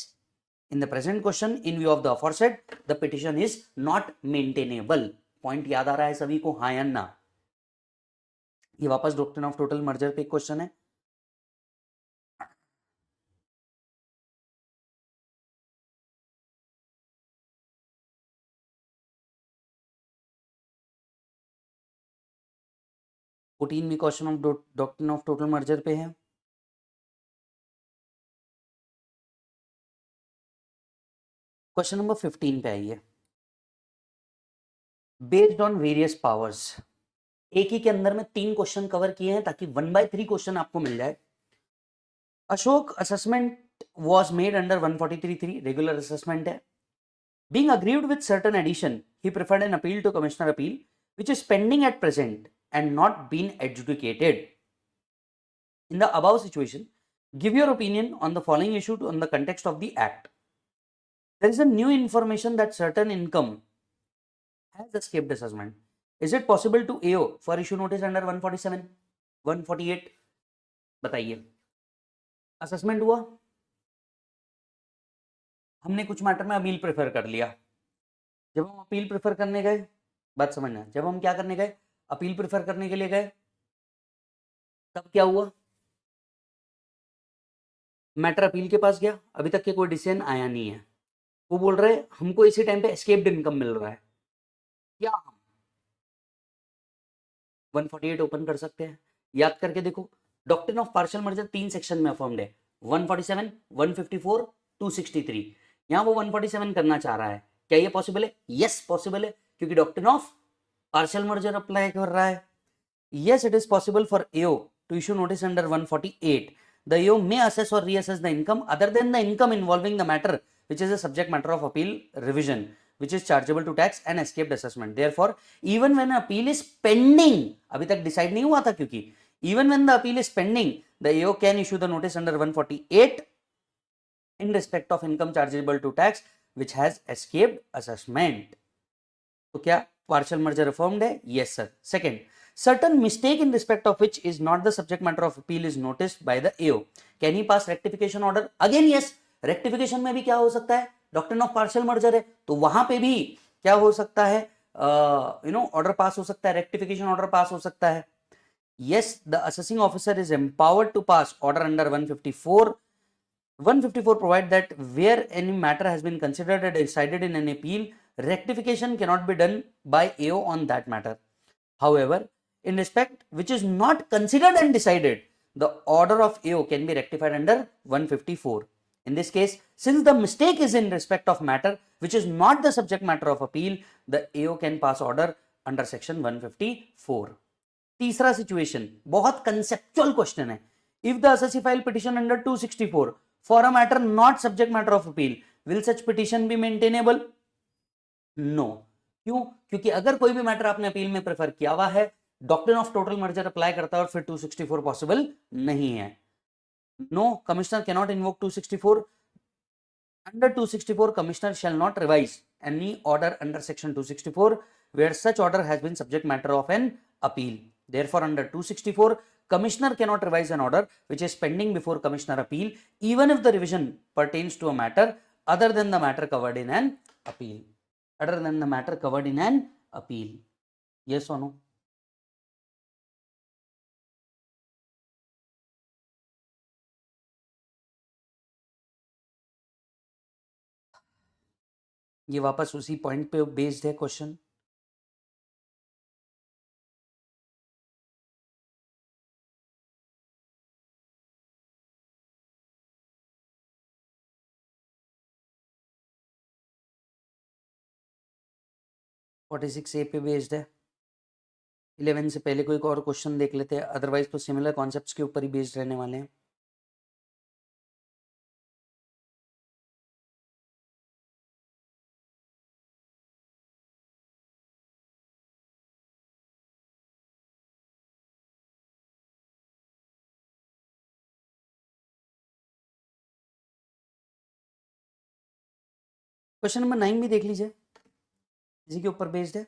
in the present question, in view of the aforesaid, the petition is not maintainable. Point याद आ रहा है सभी को, हाँ या ना? ये वापस डॉक्ट्रिन ऑफ टोटल मर्जर पे एक क्वेश्चन है। भी question of doctrine of total merger पे है। क्वेश्चन नंबर 15 पे आइए। बेस्ड ऑन वेरियस पावर्स, एक ही के अंदर में 3 क्वेश्चन कवर किए हैं ताकि 1/3 क्वेश्चन आपको मिल जाए। Ashok assessment was made under 143(3) regular assessment है। Being aggrieved with certain addition, he preferred an appeal to commissioner appeal, which is pending at present and not been adjudicated. In the above situation, give your opinion on the following issue on the context of the act. There is a new information that certain income has escaped assessment. Is it possible to AO for issue notice under 147, 148? बताइए। Assessment हुआ, हमने कुछ matter में appeal prefer कर लिया। जब हम appeal prefer करने गए, बात समझना, जब हम क्या करने गए, अपील प्रेफर करने के लिए गए, तब क्या हुआ? मैटर अपील के पास गया, अभी तक के कोई डिसीजन आया नहीं है। वो बोल रहे हमको इसी टाइम पे एस्केप्ड इनकम मिल रहा है, क्या हम 148 ओपन कर सकते हैं? याद करके देखो, doctrine of partial merger 3 section में अफर्म्ड है, 147, 154, 263। यहां वो 147 करना चाह रहा है, क्या ये पॉसिबल है? यस पॉसिबल है, क्योंकि doctrine of partial merger apply कर रहा है। Yes, it is possible for AO to issue notice under 148. The AO may assess or reassess the income other than the income involving the matter which is a subject matter of appeal revision, which is chargeable to tax and escaped assessment. Therefore, even when an appeal is pending, अभी तक decide नहीं हुआ था, क्योंकि even when the appeal is pending, the AO can issue the notice under 148 in respect of income chargeable to tax which has escaped assessment. तो क्या partial merger affirmed है? Yes sir. Second, certain mistake in respect of which is not the subject matter of appeal is noticed by the AO. Can he pass rectification order? Again yes, rectification में भी क्या हो सकता है? Doctrine of partial merger है, तो वहां पे भी क्या हो सकता है? ऑर्डर पास हो सकता है, रेक्टिफिकेशन ऑर्डर पास हो सकता है। Yes, the assessing officer is empowered to pass order under 154. 154 provide that where any matter has been considered and decided in an appeal, rectification cannot be done by AO on that matter. However, in respect which is not considered and decided, the order of AO can be rectified under 154. In this case, since the mistake is in respect of matter which is not the subject matter of appeal, the AO can pass order under section 154. तीसरा situation बहुत conceptual question है। If the assessee file petition under 264 for a matter not subject matter of appeal, will such petition be maintainable? No. क्यों? क्योंकि अगर कोई भी matter आपने appeal में प्रेफर किया हुआ है, doctrine of total merger apply करता है और फिर 264 पॉसिबल नहीं है। No, commissioner can not invoke 264। Under 264, commissioner shall not revise any order under section 264 where such order has been subject matter of an appeal. Therefore, under 264, commissioner cannot revise an order which is pending before commissioner appeal, even if the revision pertains to a matter other than the matter covered in an appeal. Other than the matter covered in an appeal. Yes or no? ये वापस उसी point पे based है question. Forty six ए पे based है। 11 से पहले कोई और क्वेश्चन देख लेते हैं, अदरवाइज तो सिमिलर कॉन्सेप्ट्स के ऊपर ही बेस्ड रहने वाले हैं। क्वेश्चन नंबर 9 भी देख लीजिए, इसी के ऊपर बेस्ड है।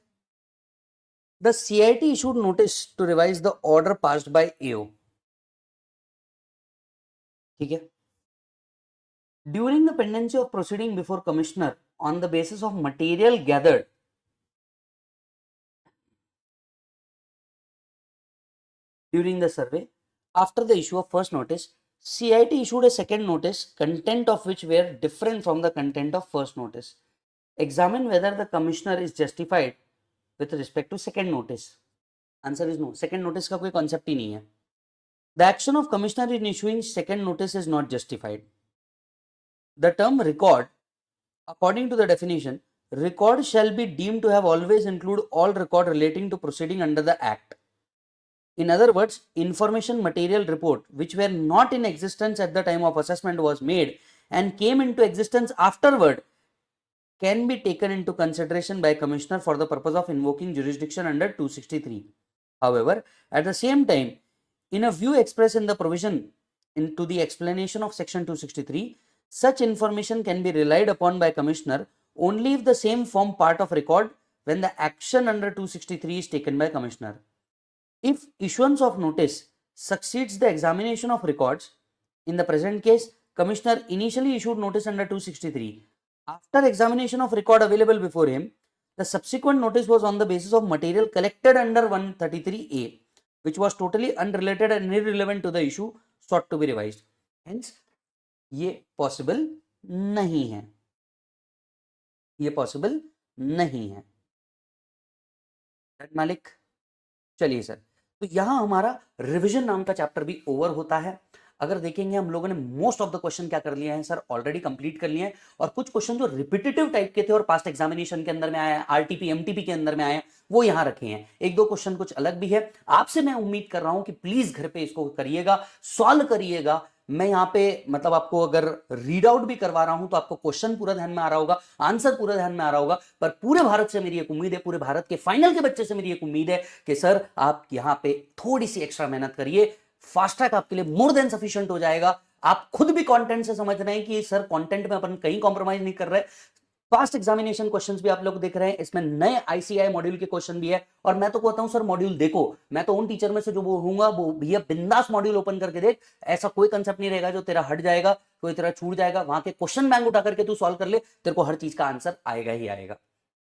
The CIT issued notice to revise the order passed by AO. ठीक है। During the pendency of proceeding before commissioner on the basis of material gathered during the survey, after the issue of first notice, CIT issued a second notice, content of which were different from the content of first notice. Examine whether the commissioner is justified with respect to second notice. Answer is no. Second notice का कोई concept ही नहीं है. The action of commissioner in issuing second notice is not justified. The term record, according to the definition, record shall be deemed to have always include all record relating to proceeding under the act. In other words, information material report which were not in existence at the time of assessment was made and came into existence afterward can be taken into consideration by commissioner for the purpose of invoking jurisdiction under 263. However, at the same time, in a view expressed in the provision into the explanation of section 263, such information can be relied upon by commissioner only if the same form part of record when the action under 263 is taken by commissioner. If issuance of notice succeeds the examination of records, in the present case, commissioner initially issued notice under 263. After examination of record available before him, the subsequent notice was on the basis of material collected under 133A, which was totally unrelated and irrelevant to the issue sought to be revised. Hence, ये possible नहीं है, ये possible नहीं है। मालिक, चलिए sir, तो यहां हमारा रिवीजन नाम का चैप्टर भी ओवर होता है। अगर देखेंगे हम लोगों ने मोस्ट ऑफ द क्वेश्चन क्या कर लिया है सर, ऑलरेडी कंप्लीट कर लिए हैं, और कुछ क्वेश्चन जो रिपीटेटिव टाइप के थे और पास्ट एग्जामिनेशन के अंदर में आए, आरटीपी एमटीपी के अंदर में आए, वो यहां रखे हैं। एक दो क्वेश्चन कुछ अलग भी है। आपसे मैं उम्मीद कर रहा हूं कि प्लीज घर पे इसको करिएगा, सॉल्व करिएगा। मैं यहाँ पे मतलब आपको अगर रीड आउट भी करवा रहा हूं तो आपको क्वेश्चन पूरा ध्यान में आ रहा होगा, आंसर पूरा ध्यान में आ रहा होगा। पर पूरे भारत से मेरी एक उम्मीद है, पूरे भारत के फाइनल के बच्चे से मेरी एक उम्मीद है कि सर आप यहाँ पे थोड़ी सी एक्स्ट्रा मेहनत करिए, फास्ट ट्रैक आपके लिए मोर देन सफिशिएंट हो जाएगा। आप खुद भी कंटेंट से समझ रहे हैं कि सर कंटेंट में अपन कहीं कॉम्प्रोमाइज नहीं कर रहे। पास्ट एग्जामिनेशन क्वेश्चंस भी आप लोग देख रहे हैं, इसमें नए आईसीआई मॉड्यूल के क्वेश्चन भी है। और मैं तो कहता हूं सर मॉड्यूल देखो, मैं तो उन टीचर में से जो बोलूंगा वो भैया बिंदास मॉड्यूल ओपन करके देख, ऐसा कोई कंसेप्ट नहीं रहेगा जो तेरा हट जाएगा, कोई तेरा छूट जाएगा। वहां के क्वेश्चन बैंक उठा करके तू सॉल्व कर ले, तेरे को हर चीज का आंसर आएगा ही आएगा।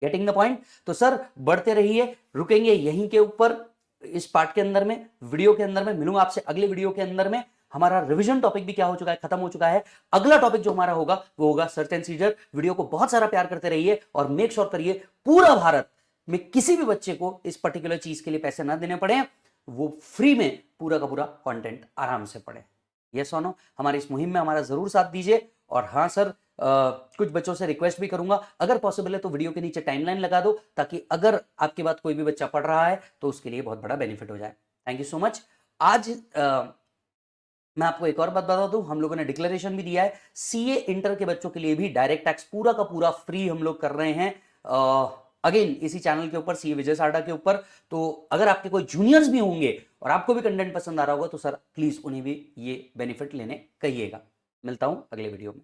Getting the point? तो सर बढ़ते रहिए, रुकेंगे यहीं के ऊपर इस पार्ट के अंदर में, वीडियो के अंदर में। मिलूंगा आपसे अगले वीडियो के अंदर में। हमारा रिवीजन टॉपिक भी क्या हो चुका है, खत्म हो चुका है। अगला टॉपिक जो हमारा होगा वो होगा सर्च एंड सीजर। वीडियो को बहुत सारा प्यार करते रहिए और मेक श्योर करिए पूरा भारत में किसी भी बच्चे को इस पर्टिकुलर चीज के लिए पैसे ना देने पड़े, वो फ्री में पूरा का पूरा कंटेंट आराम से पढ़े। ये सोनो, हमारी इस मुहिम में हमारा जरूर साथ दीजिए। और हाँ सर, कुछ बच्चों से रिक्वेस्ट भी करूंगा, अगर पॉसिबल है तो वीडियो के नीचे टाइमलाइन लगा दो, ताकि अगर आपके बाद कोई भी बच्चा पढ़ रहा है तो उसके लिए बहुत बड़ा बेनिफिट हो जाए। Thank you so much. आज मैं आपको एक और बात बता दूं, हम लोगों ने डिक्लेरेशन भी दिया है, सीए इंटर के बच्चों के लिए भी डायरेक्ट टैक्स पूरा का पूरा फ्री हम लोग कर रहे हैं, अगेन इसी चैनल के ऊपर, सीए विजय साडा के ऊपर। तो अगर आपके कोई जूनियर्स भी होंगे और आपको भी कंटेंट पसंद आ रहा होगा तो सर प्लीज उन्हें भी ये बेनिफिट लेने कहिएगा। मिलता हूं अगले वीडियो में।